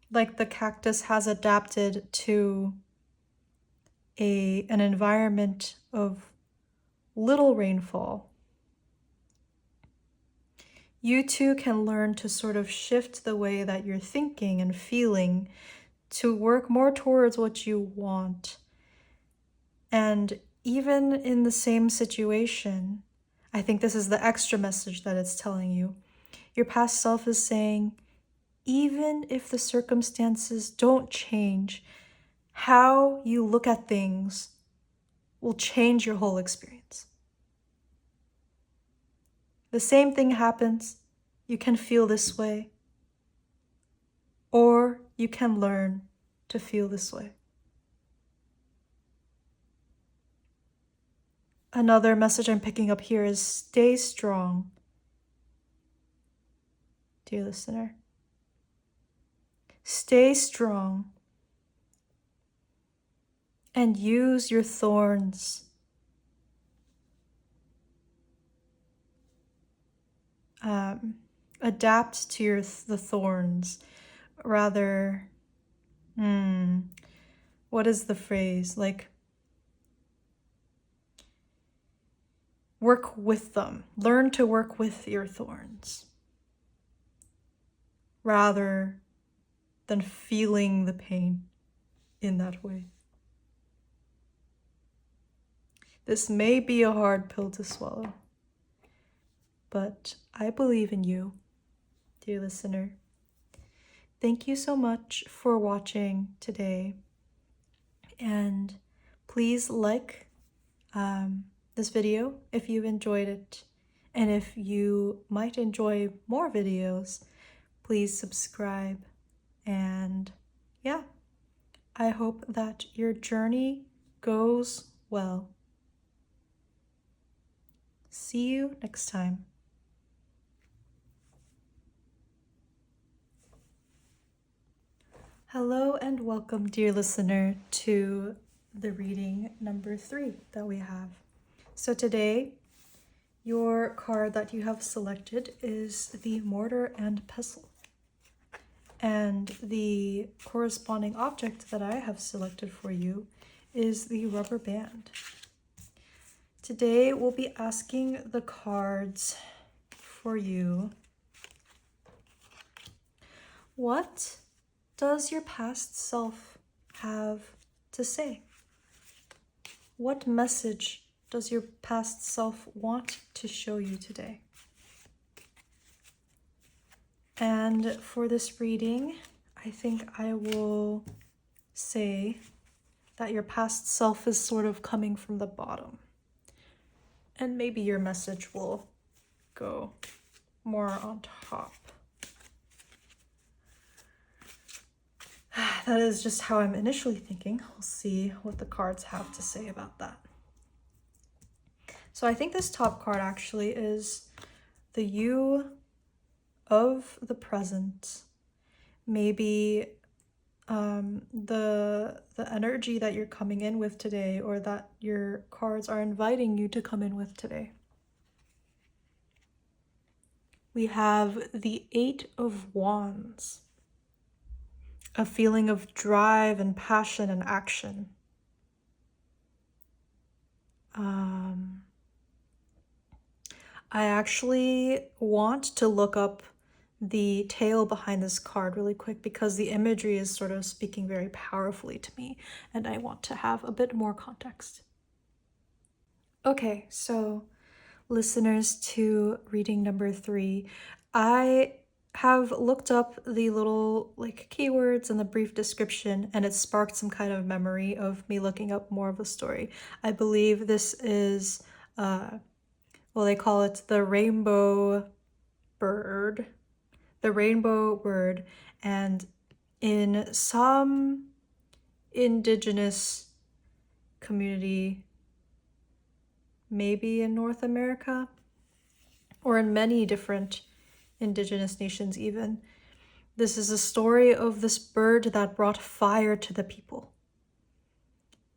Like the cactus has adapted to an environment of little rainfall. You too can learn to sort of shift the way that you're thinking and feeling to work more towards what you want. And even in the same situation, I think this is the extra message that it's telling you. Your past self is saying, even if the circumstances don't change, how you look at things will change your whole experience. The same thing happens. You can feel this way, or you can learn to feel this way. Another message I'm picking up here is stay strong, dear listener. Stay strong and use your thorns adapt to the thorns. Rather, what is the phrase? Like, work with them. Learn to work with your thorns. Rather than feeling the pain in that way. This may be a hard pill to swallow, but I believe in you, dear listener. Thank you so much for watching today, and please like this video if you've enjoyed it, and if you might enjoy more videos, please subscribe. And yeah, I hope that your journey goes well. See you next time. Hello and welcome, dear listener, to the reading number 3 that we have. So today, your card that you have selected is the Mortar and Pestle. And the corresponding object that I have selected for you is the rubber band. Today, we'll be asking the cards for you. What does your past self have to say? What message does your past self want to show you today? And for this reading, I think I will say that your past self is sort of coming from the bottom. And maybe your message will go more on top. That is just how I'm initially thinking. We'll see what the cards have to say about that. So I think this top card actually is the you of the present. Maybe the energy that you're coming in with today, or that your cards are inviting you to come in with today. We have the 8 of Wands. A feeling of drive and passion and action. I actually want to look up the tale behind this card really quick, because the imagery is sort of speaking very powerfully to me, and I want to have a bit more context. Okay, so listeners to reading number 3, I have looked up the little keywords and the brief description, and it sparked some kind of memory of me looking up more of the story. I believe this is, they call it the rainbow bird. The rainbow bird, and in some indigenous community, maybe in North America, or in many different indigenous nations even, this is a story of this bird that brought fire to the people.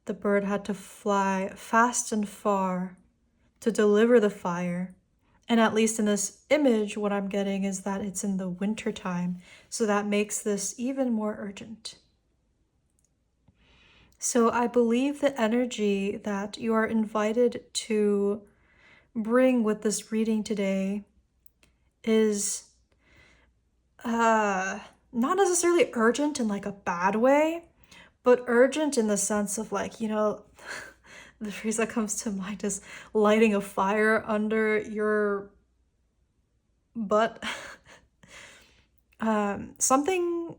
The bird had to fly fast and far to deliver the fire. And at least in this image, what I'm getting is that it's in the winter time. So that makes this even more urgent. So I believe the energy that you are invited to bring with this reading today is not necessarily urgent in like a bad way, but urgent in the sense of the phrase that comes to mind is lighting a fire under your butt. Something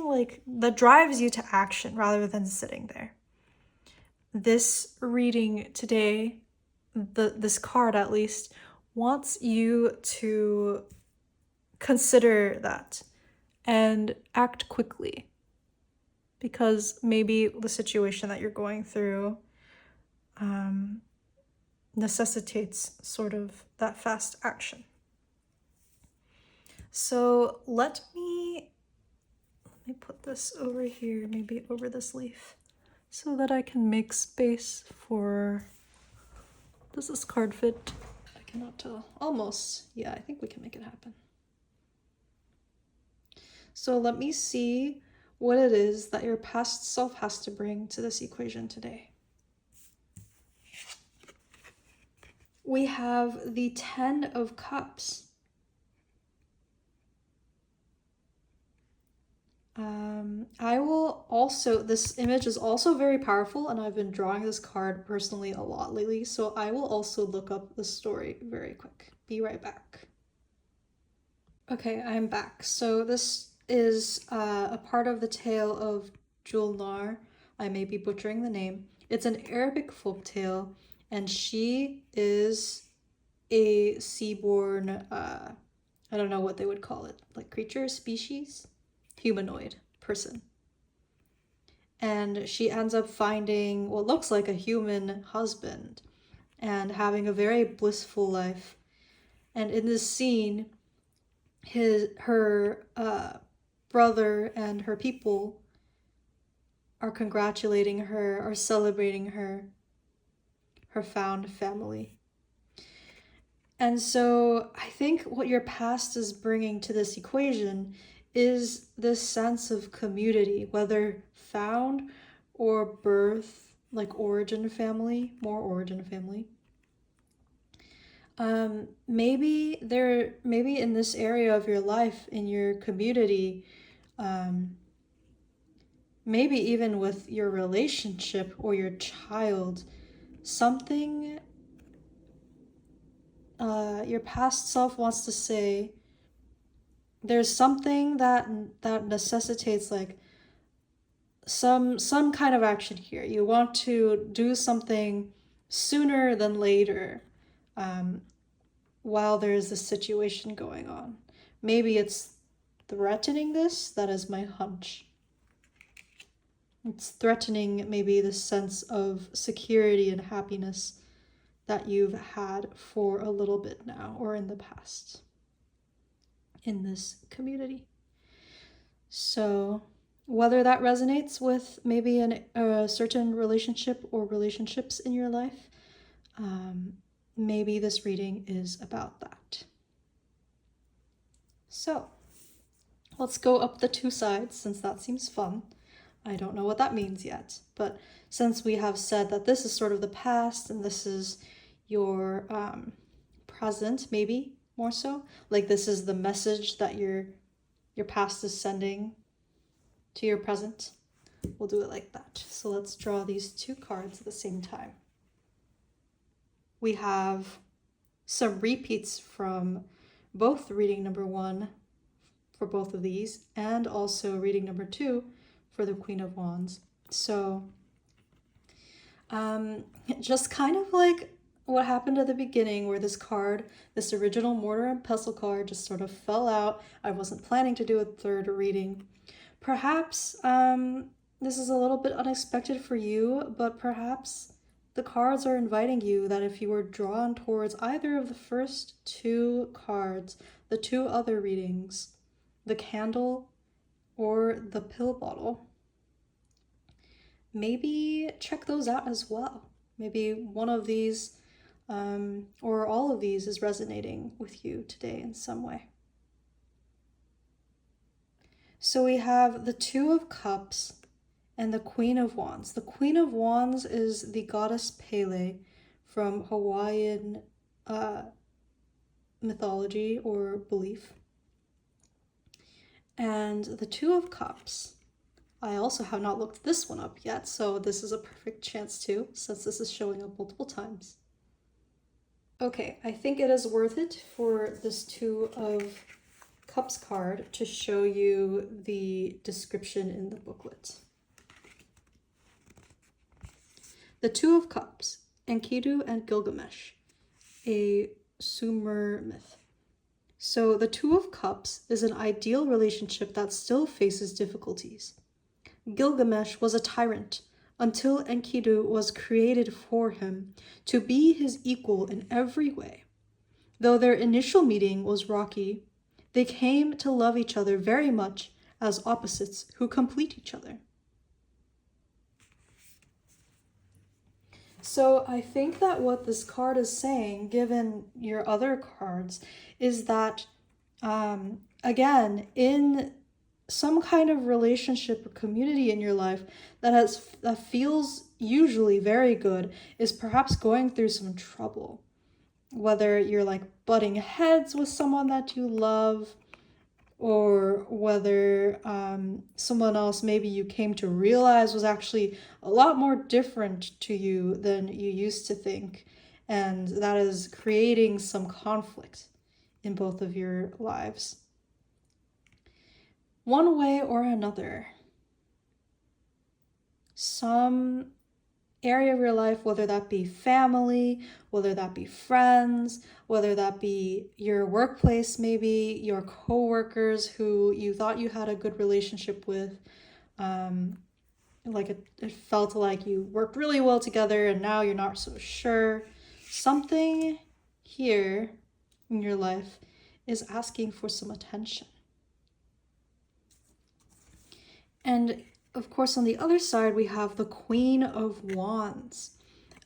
like that drives you to action rather than sitting there. This reading today, this card at least, wants you to consider that and act quickly, because maybe the situation that you're going through necessitates sort of that fast action. So let me put this over here, maybe over this leaf, so that I can make space for, does this card fit? I cannot tell. Almost. Yeah, I think we can make it happen. So let me see what it is that your past self has to bring to this equation today. We have the 10 of Cups. I will also, this image is also very powerful, and I've been drawing this card personally a lot lately, so I will also look up the story very quick. Be right back. Okay, I'm back. So this is a part of the tale of Julnar. I may be butchering the name. It's an Arabic folktale, and she is a seaborn, I don't know what they would call it, like creature, species, humanoid person. And she ends up finding what looks like a human husband and having a very blissful life. And in this scene, her brother and her people are congratulating her, are celebrating her found family. And so I think what your past is bringing to this equation is this sense of community, whether found or birth, like origin family, more origin family. Maybe in this area of your life, in your community, maybe even with your relationship or your child, something your past self wants to say, there's something that necessitates like some kind of action here. You want to do something sooner than later, while there's this situation going on. Maybe it's threatening this. That is my hunch. It's threatening maybe the sense of security and happiness that you've had for a little bit now, or in the past, in this community. So whether that resonates with maybe a certain relationship or relationships in your life, maybe this reading is about that. So let's go up the two sides, since that seems fun. I don't know what that means yet, but since we have said that this is sort of the past and this is your present, maybe more so, like this is the message that your past is sending to your present, we'll do it like that. So let's draw these two cards at the same time. We have some repeats from both reading number 1 for both of these, and also reading number 2 for the Queen of Wands. So just kind of like what happened at the beginning, where this card, this original Mortar and Pestle card, just sort of fell out. I wasn't planning to do a third reading. Perhaps this is a little bit unexpected for you, but perhaps the cards are inviting you that if you were drawn towards either of the first two cards, the two other readings, the candle or the pill bottle, maybe check those out as well. Maybe one of these or all of these is resonating with you today in some way. So we have the Two of Cups and the Queen of Wands. The Queen of Wands is the goddess Pele from Hawaiian mythology or belief. And the Two of Cups, I also have not looked this one up yet, so this is a perfect chance to, since this is showing up multiple times. Okay, I think it is worth it for this Two of Cups card to show you the description in the booklet. The Two of Cups, Enkidu and Gilgamesh, a Sumer myth. So the Two of Cups is an ideal relationship that still faces difficulties. Gilgamesh was a tyrant until Enkidu was created for him to be his equal in every way. Though their initial meeting was rocky, they came to love each other very much as opposites who complete each other. So I think that what this card is saying, given your other cards, is that, again, in some kind of relationship or community in your life that feels usually very good, is perhaps going through some trouble. Whether you're like butting heads with someone that you love, or whether someone else maybe you came to realize was actually a lot more different to you than you used to think, and that is creating some conflict in both of your lives. One way or another, some area of your life, whether that be family, whether that be friends, whether that be your workplace, maybe your co-workers who you thought you had a good relationship with, like it felt like you worked really well together and now you're not so sure. Something here in your life is asking for some attention. And of course, on the other side, we have the Queen of Wands.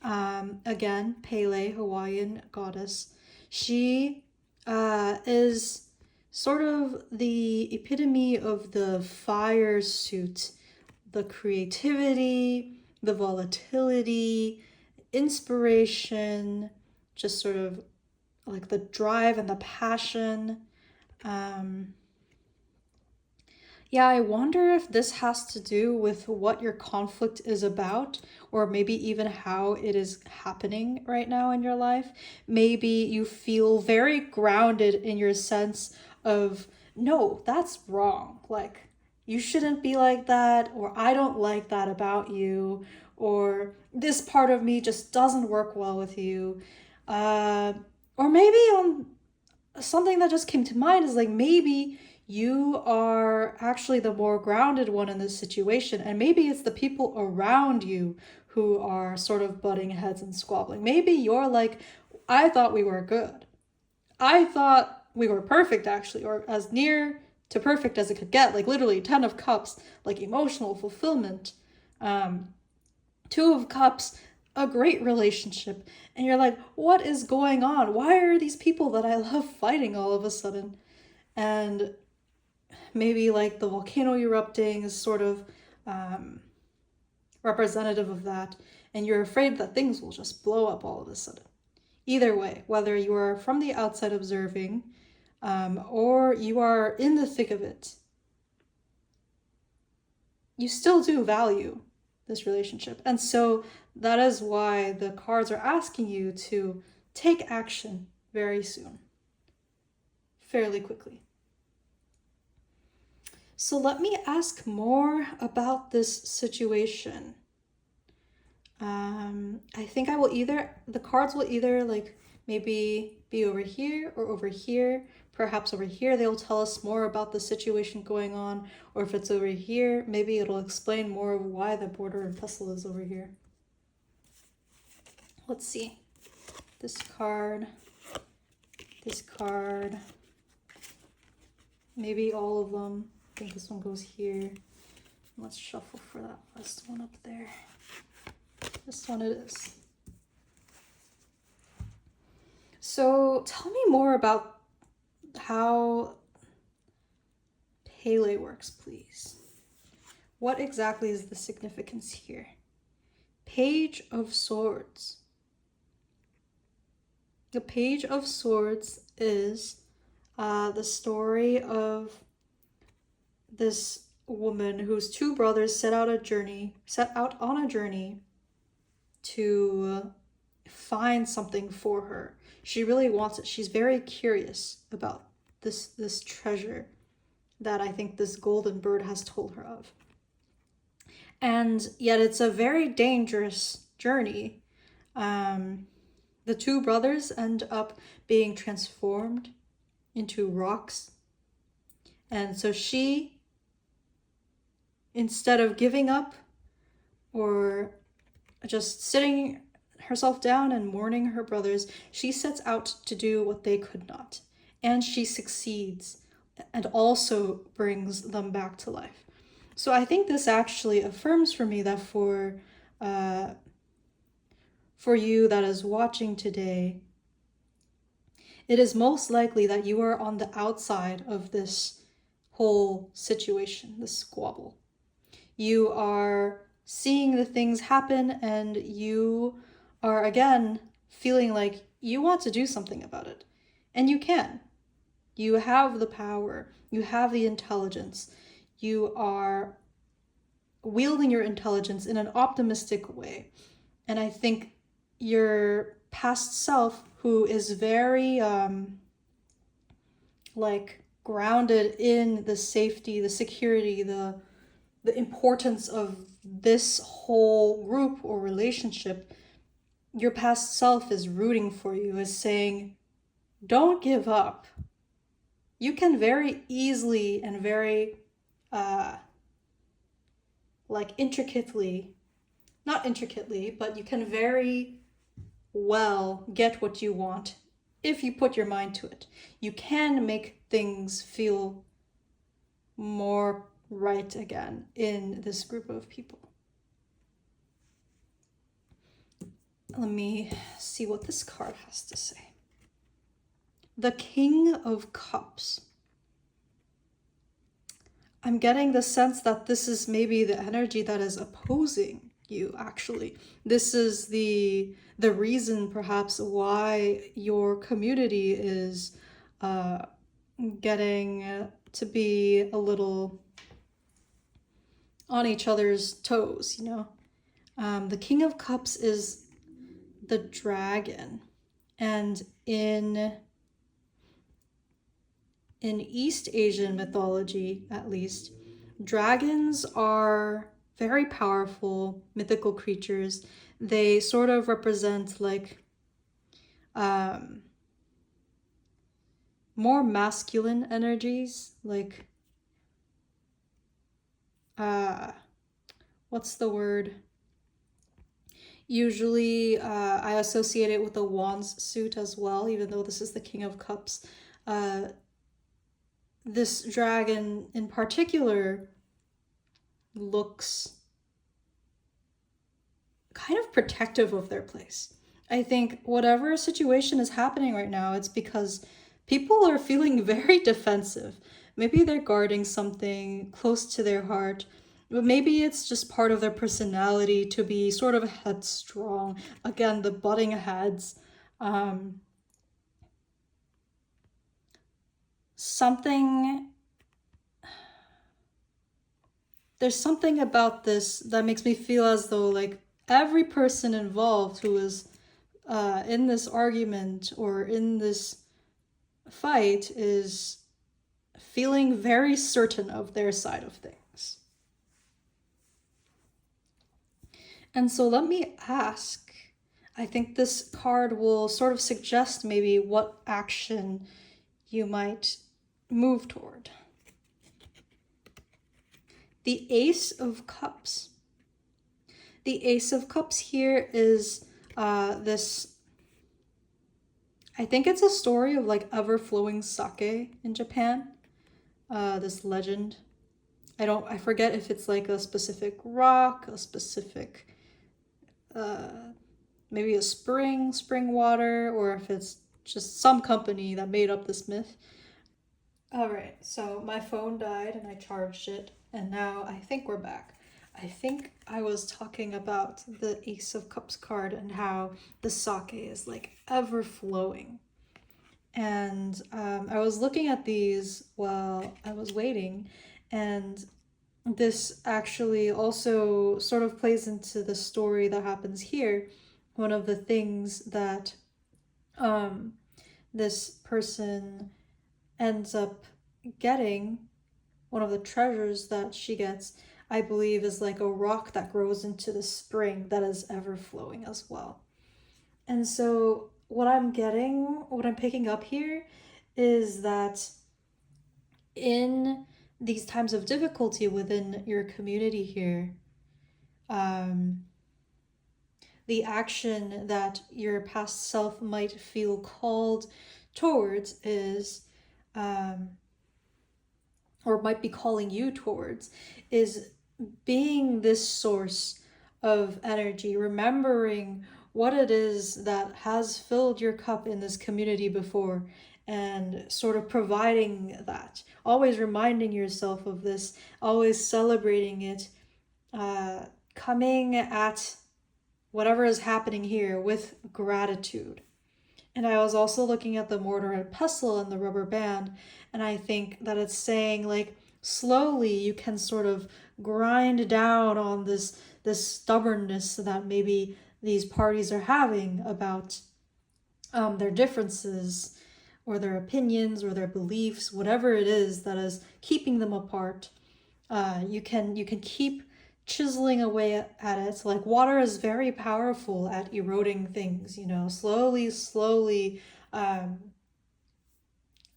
Again, Pele, Hawaiian goddess. She is sort of the epitome of the fire suit, the creativity, the volatility, inspiration, just sort of like the drive and the passion. Yeah, I wonder if this has to do with what your conflict is about, or maybe even how it is happening right now in your life. Maybe you feel very grounded in your sense of, no, that's wrong. Like, you shouldn't be like that, or I don't like that about you, or this part of me just doesn't work well with you. Or maybe on something that just came to mind is like maybe you are actually the more grounded one in this situation, and maybe it's the people around you who are sort of butting heads and squabbling. Maybe you're like, I thought we were good. I thought we were perfect, actually, or as near to perfect as it could get, like literally 10 of cups, like emotional fulfillment. 2 of cups, a great relationship. And you're like, what is going on? Why are these people that I love fighting all of a sudden? And maybe like the volcano erupting is sort of representative of that, and you're afraid that things will just blow up all of a sudden. Either way, whether you are from the outside observing or you are in the thick of it, you still do value this relationship. And so that is why the cards are asking you to take action very soon, fairly quickly. So let me ask more about this situation. I think the cards will either like maybe be over here or over here. Perhaps over here they'll tell us more about the situation going on, or if it's over here, maybe it'll explain more of why the Mortar and Pestle is over here. Let's see. This card, maybe all of them. I think this one goes here. Let's shuffle for that last one up there. This one it is. So tell me more about how Pele works, please. What exactly is the significance here? Page of Swords. The Page of Swords is the story of this woman whose 2 brothers set out on a journey to find something for her. She really wants it. She's very curious about this treasure that I think this golden bird has told her of. And yet it's a very dangerous journey. The 2 brothers end up being transformed into rocks. And so she, instead of giving up or just sitting herself down and mourning her brothers, she sets out to do what they could not. And she succeeds and also brings them back to life. So I think this actually affirms for me that for for you that is watching today, it is most likely that you are on the outside of this whole situation, this squabble. You are seeing the things happen and you are again feeling like you want to do something about it. And you can. You have the power, you have the intelligence, you are wielding your intelligence in an optimistic way. And I think your past self, who is very like grounded in the safety, the security, the importance of this whole group or relationship, your past self is rooting for you, is saying, don't give up. You can very easily and very like intricately, not intricately, but you can very well get what you want if you put your mind to it. You can make things feel more right again in this group of people. Let me see what this card has to say. The King of Cups. I'm getting the sense that this is maybe the energy that is opposing you, actually. This is the reason perhaps why your community is getting to be a little on each other's toes, you know? The King of Cups is the dragon. And in East Asian mythology, at least, dragons are very powerful mythical creatures. They sort of represent like more masculine energies, like what's the word? Usually I associate it with the Wands suit as well, even though this is the King of Cups. This dragon in particular looks kind of protective of their place. I think whatever situation is happening right now, it's because people are feeling very defensive. Maybe they're guarding something close to their heart, but maybe it's just part of their personality to be sort of headstrong. Again, the butting heads. There's something about this that makes me feel as though like every person involved who is in this argument or in this fight is feeling very certain of their side of things. And so let me ask, I think this card will sort of suggest maybe what action you might move toward. The Ace of Cups. The Ace of Cups here is this, I think it's a story of like ever-flowing sake in Japan. This legend. I forget if it's like a specific rock, a specific, maybe a spring water, or if it's just some company that made up this myth. All right, so my phone died and I charged it, and now I think we're back. I think I was talking about the Ace of Cups card and how the sake is like ever flowing. And I was looking at these while I was waiting, and this actually also sort of plays into the story that happens here. One of the things that this person ends up getting, one of the treasures that she gets, I believe, is like a rock that grows into the spring that is ever flowing as well. And so what I'm picking up here is that in these times of difficulty within your community here, the action that your past self might feel called towards is, or might be calling you towards, is being this source of energy, remembering what it is that has filled your cup in this community before, and sort of providing that, always reminding yourself of this, always celebrating it, coming at whatever is happening here with gratitude. And I was also looking at the mortar and pestle and the rubber band, and I think that it's saying like slowly you can sort of grind down on this stubbornness that maybe these parties are having about their differences or their opinions or their beliefs, whatever it is that is keeping them apart. You can keep chiseling away at it. Like water is very powerful at eroding things, slowly,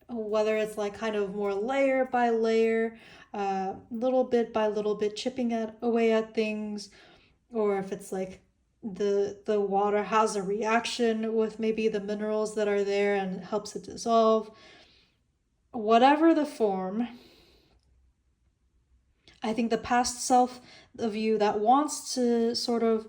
whether it's like kind of more layer by layer, little bit by little bit, chipping away at things, or if it's like the water has a reaction with maybe the minerals that are there and it helps it dissolve. Whatever the form, I think the past self of you that wants to sort of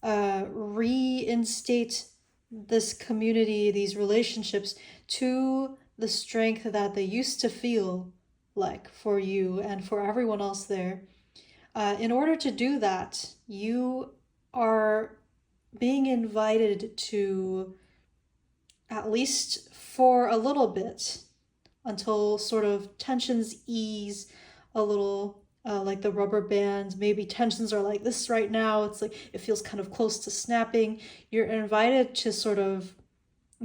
reinstate this community, these relationships to the strength that they used to feel like for you and for everyone else there. In order to do that, you are being invited to, at least for a little bit, until sort of tensions ease a little, like the rubber band, maybe tensions are like this right now, it's like it feels kind of close to snapping. You're invited to sort of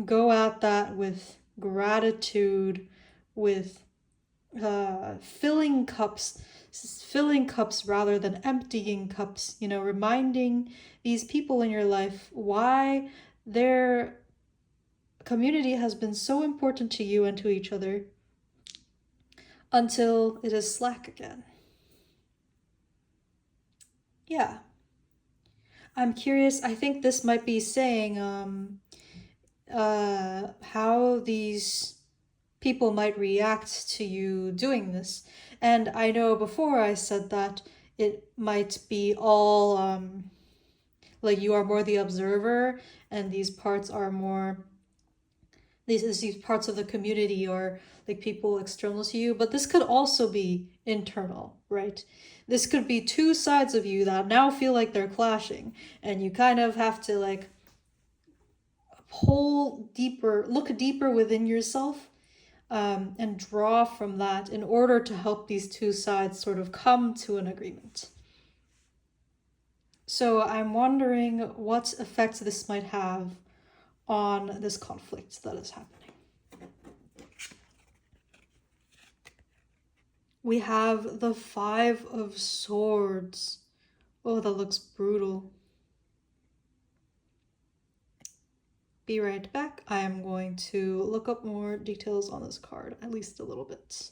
go at that with gratitude, with filling cups rather than emptying cups, reminding these people in your life why their community has been so important to you and to each other, until it is slack again. Yeah. I'm curious, I think this might be saying how these people might react to you doing this. And I know before I said that it might be all like you are more the observer and these parts are more these parts of the community or like people external to you, but this could also be internal, right? This could be two sides of you that now feel like they're clashing, and you kind of have to like look deeper within yourself, and draw from that in order to help these two sides sort of come to an agreement. So I'm wondering what effect this might have on this conflict that is happening. We have the Five of Swords. Oh, that looks brutal. Be right back. I am going to look up more details on this card, at least a little bit.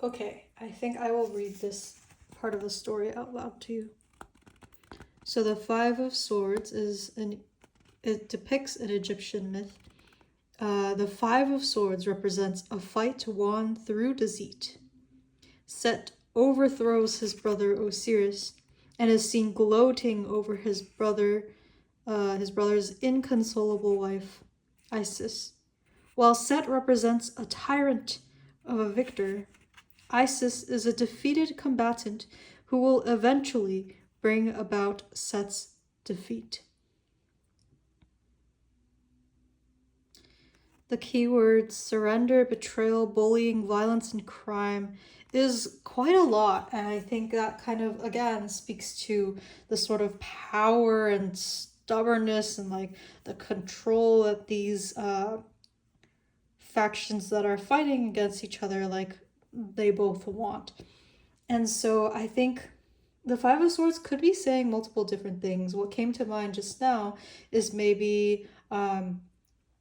Okay, I think I will read this part of the story out loud to you. So the Five of Swords it depicts an Egyptian myth. The Five of Swords represents a fight won through deceit. Set overthrows his brother Osiris and is seen gloating over his brother's inconsolable wife, Isis. While Set represents a tyrant of a victor, Isis is a defeated combatant who will eventually bring about Set's defeat. The keywords surrender, betrayal, bullying, violence, and crime is quite a lot, and I think that kind of again speaks to the sort of power and stubbornness and like the control that these factions that are fighting against each other like they both want. And so I think the Five of Swords could be saying multiple different things. What came to mind just now is maybe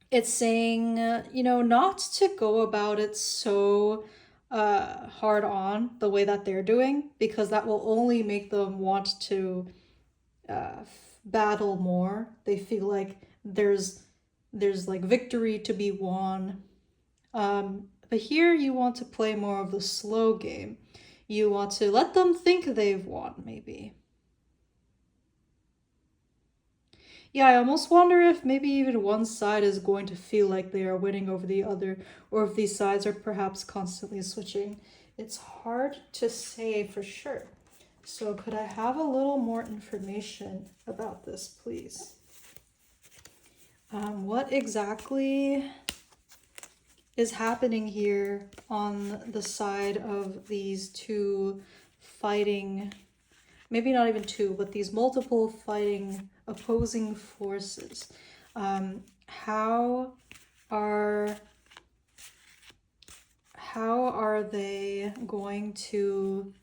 it's saying, not to go about it so hard on the way that they're doing, because that will only make them want to battle more. They feel like there's like victory to be won. But here you want to play more of the slow game. You want to let them think they've won, maybe. Yeah, I almost wonder if maybe even one side is going to feel like they are winning over the other, or if these sides are perhaps constantly switching. It's hard to say for sure. So could I have a little more information about this, please? What exactly is happening here on the side of these two fighting, maybe not even two, but these multiple fighting opposing forces? How are they going to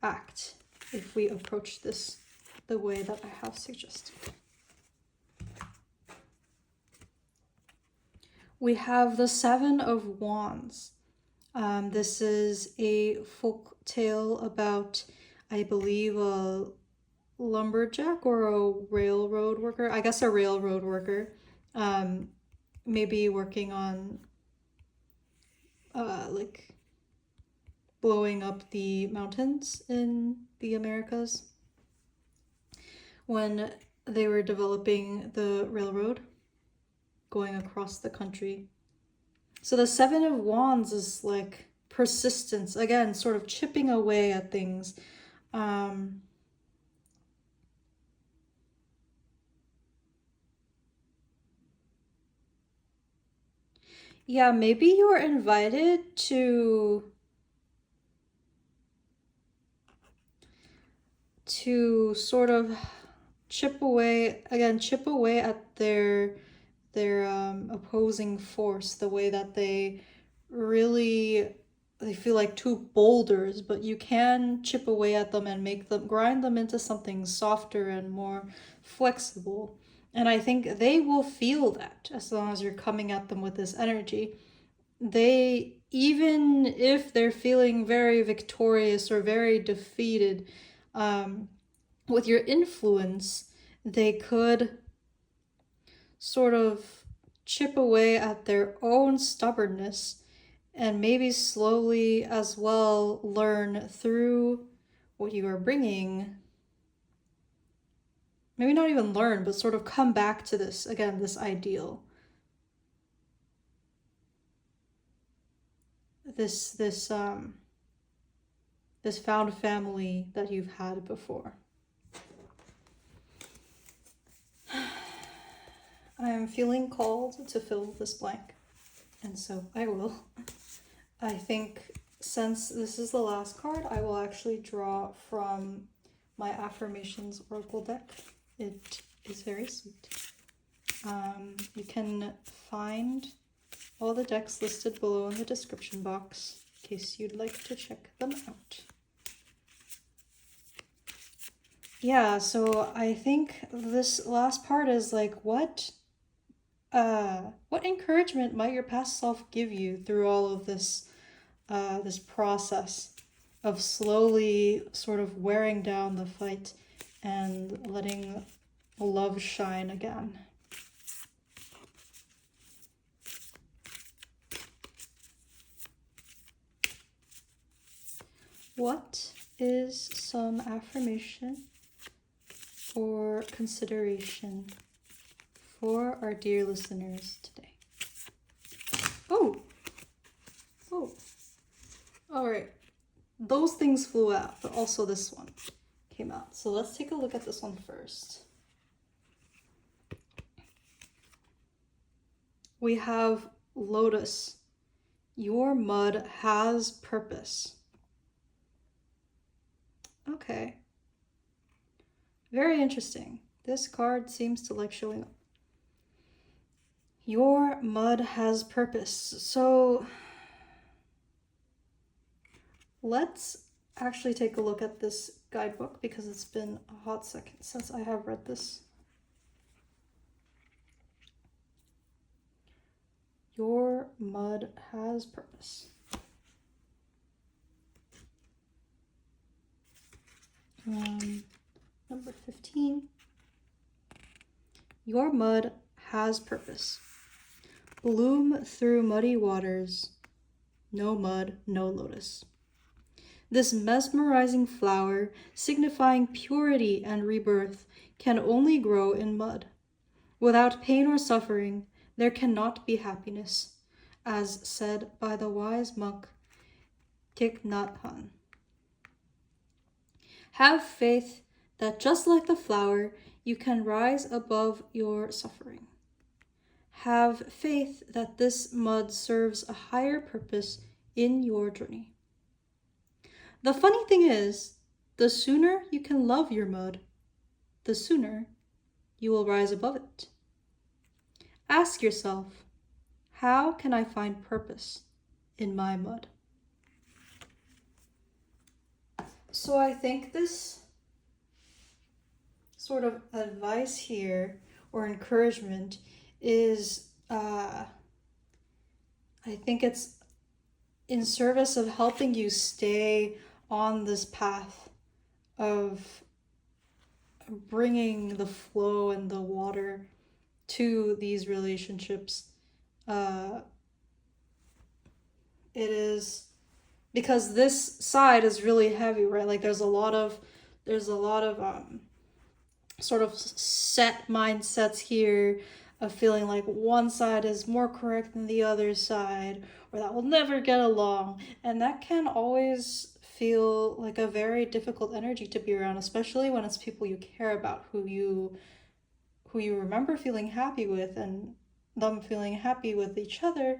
act if we approach this the way that I have suggested? We have the Seven of Wands. This is a folk tale about, I believe, a lumberjack or a railroad worker. I guess a railroad worker. Maybe working on like blowing up the mountains in the Americas when they were developing the railroad going across the country. So the Seven of Wands is like persistence, again, sort of chipping away at things. Yeah, maybe you're invited to sort of chip away at their opposing force, the way that they feel like two boulders, but you can chip away at them and grind them into something softer and more flexible. And I think they will feel that as long as you're coming at them with this energy. They, even if they're feeling very victorious or very defeated, with your influence, they could sort of chip away at their own stubbornness and maybe slowly as well learn through what you are bringing. Maybe not even learn, but sort of come back to this, again, this ideal. This found family that you've had before. I am feeling called to fill this blank, and so I will. I think since this is the last card, I will actually draw from my Affirmations Oracle deck. It is very sweet. You can find all the decks listed below in the description box in case you'd like to check them out. Yeah, so I think this last part is like, what encouragement might your past self give you through all of this this process of slowly sort of wearing down the fight and letting love shine again? What is some affirmation or consideration for our dear listeners today? Oh, all right. Those things flew out, but also this one came out. So let's take a look at this one first. We have Lotus. Your mud has purpose. Okay. Very interesting. This card seems to like showing up. Your mud has purpose. So let's actually take a look at this guidebook because it's been a hot second since I have read this. Your mud has purpose. Number 15. Your mud has purpose. Bloom through muddy waters. No mud, no lotus. This mesmerizing flower, signifying purity and rebirth, can only grow in mud. Without pain or suffering, there cannot be happiness, as said by the wise monk Thich Nhat Hanh. Have faith that just like the flower, you can rise above your suffering. Have faith that this mud serves a higher purpose in your journey. The funny thing is, the sooner you can love your mud, the sooner you will rise above it. Ask yourself, how can I find purpose in my mud? So I think this sort of advice here or encouragement is, I think it's in service of helping you stay on this path of bringing the flow and the water to these relationships. It is because this side is really heavy, right? Like there's a lot of sort of set mindsets here of feeling like one side is more correct than the other side, or that will never get along, and that can always feel like a very difficult energy to be around, especially when it's people you care about, who you remember feeling happy with and them feeling happy with each other,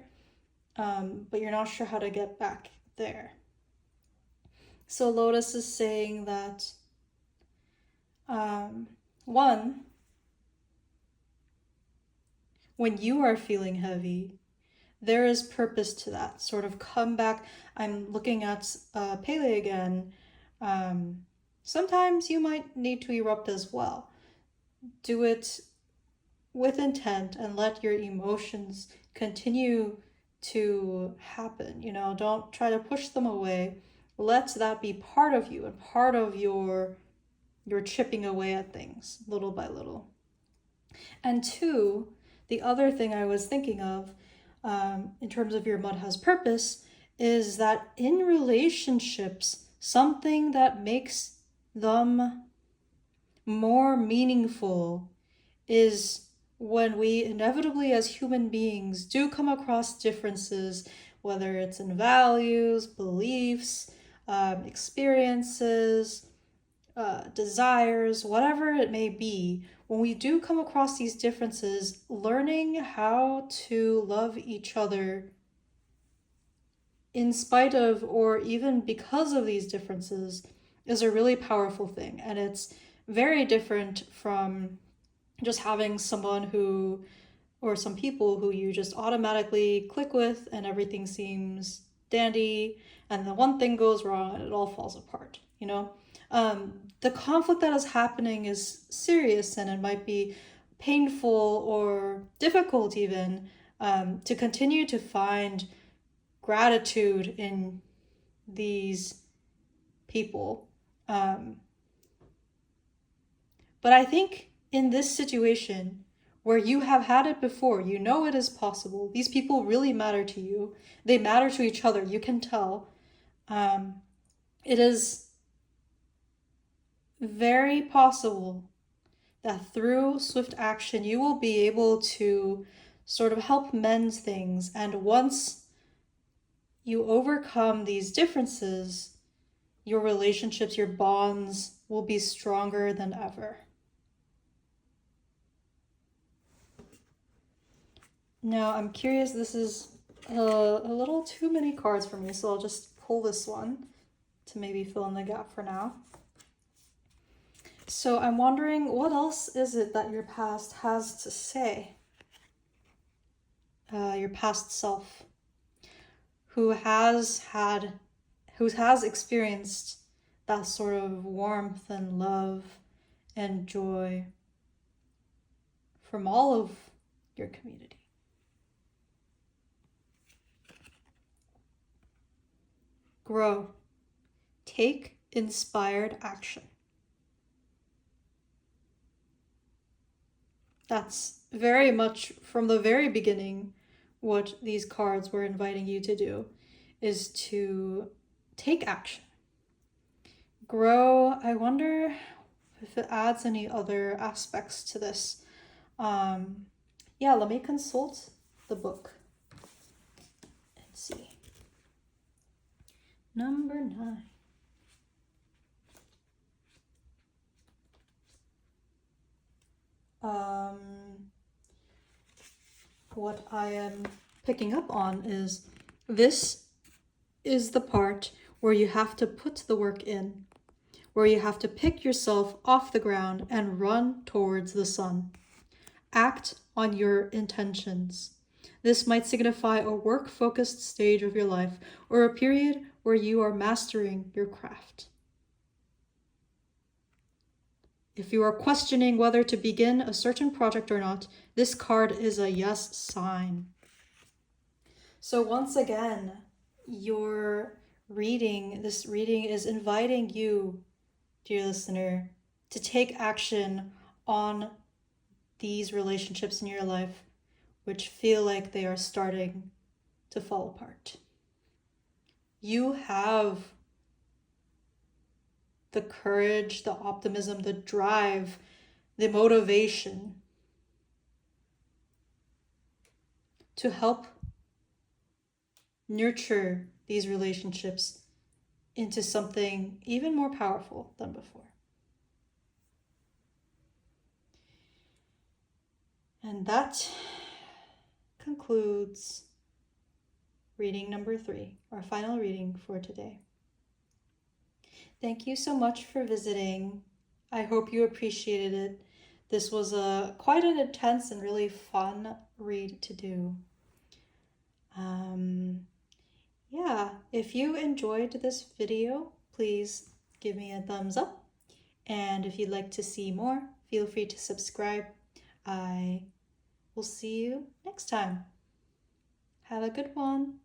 but you're not sure how to get back there. So Lotus is saying that one, when you are feeling heavy, there is purpose to that. Sort of come back. I'm looking at Pele again. Sometimes you might need to erupt as well. Do it with intent and let your emotions continue to happen. You know, don't try to push them away. Let that be part of you and part of your chipping away at things little by little. And two, the other thing I was thinking of in terms of your mud has purpose is that in relationships, something that makes them more meaningful is when we inevitably as human beings do come across differences, whether it's in values, beliefs, experiences, desires, whatever it may be. When we do come across these differences, learning how to love each other in spite of or even because of these differences is a really powerful thing. And it's very different from just having someone who, or some people who you just automatically click with and everything seems dandy, and then one thing goes wrong and it all falls apart, you know? The conflict that is happening is serious, and it might be painful or difficult even to continue to find gratitude in these people. But I think in this situation where you have had it before, you know it is possible. These people really matter to you. They matter to each other. You can tell. It is very possible that through swift action, you will be able to sort of help mend things. And once you overcome these differences, your relationships, your bonds will be stronger than ever. Now, I'm curious, this is a little too many cards for me, so I'll just pull this one to maybe fill in the gap for now. So I'm wondering, what else is it that your past has to say? Your past self, who has experienced that sort of warmth and love and joy from all of your community. Grow. Take inspired action. That's very much from the very beginning what these cards were inviting you to do, is to take action. Grow. I wonder if it adds any other aspects to this. Yeah, let me consult the book and see. Number 9. What I am picking up on is this is the part where you have to put the work in, where you have to pick yourself off the ground and run towards the sun. Act on your intentions. This might signify a work-focused stage of your life or a period where you are mastering your craft. If you are questioning whether to begin a certain project or not, this card is a yes sign. So once again, this reading is inviting you, dear listener, to take action on these relationships in your life which feel like they are starting to fall apart. You have the courage, the optimism, the drive, the motivation to help nurture these relationships into something even more powerful than before. And that concludes reading number 3, our final reading for today. Thank you so much for visiting. I hope you appreciated it. This was quite an intense and really fun read to do. Yeah, if you enjoyed this video, please give me a thumbs up. And if you'd like to see more, feel free to subscribe. I will see you next time. Have a good one.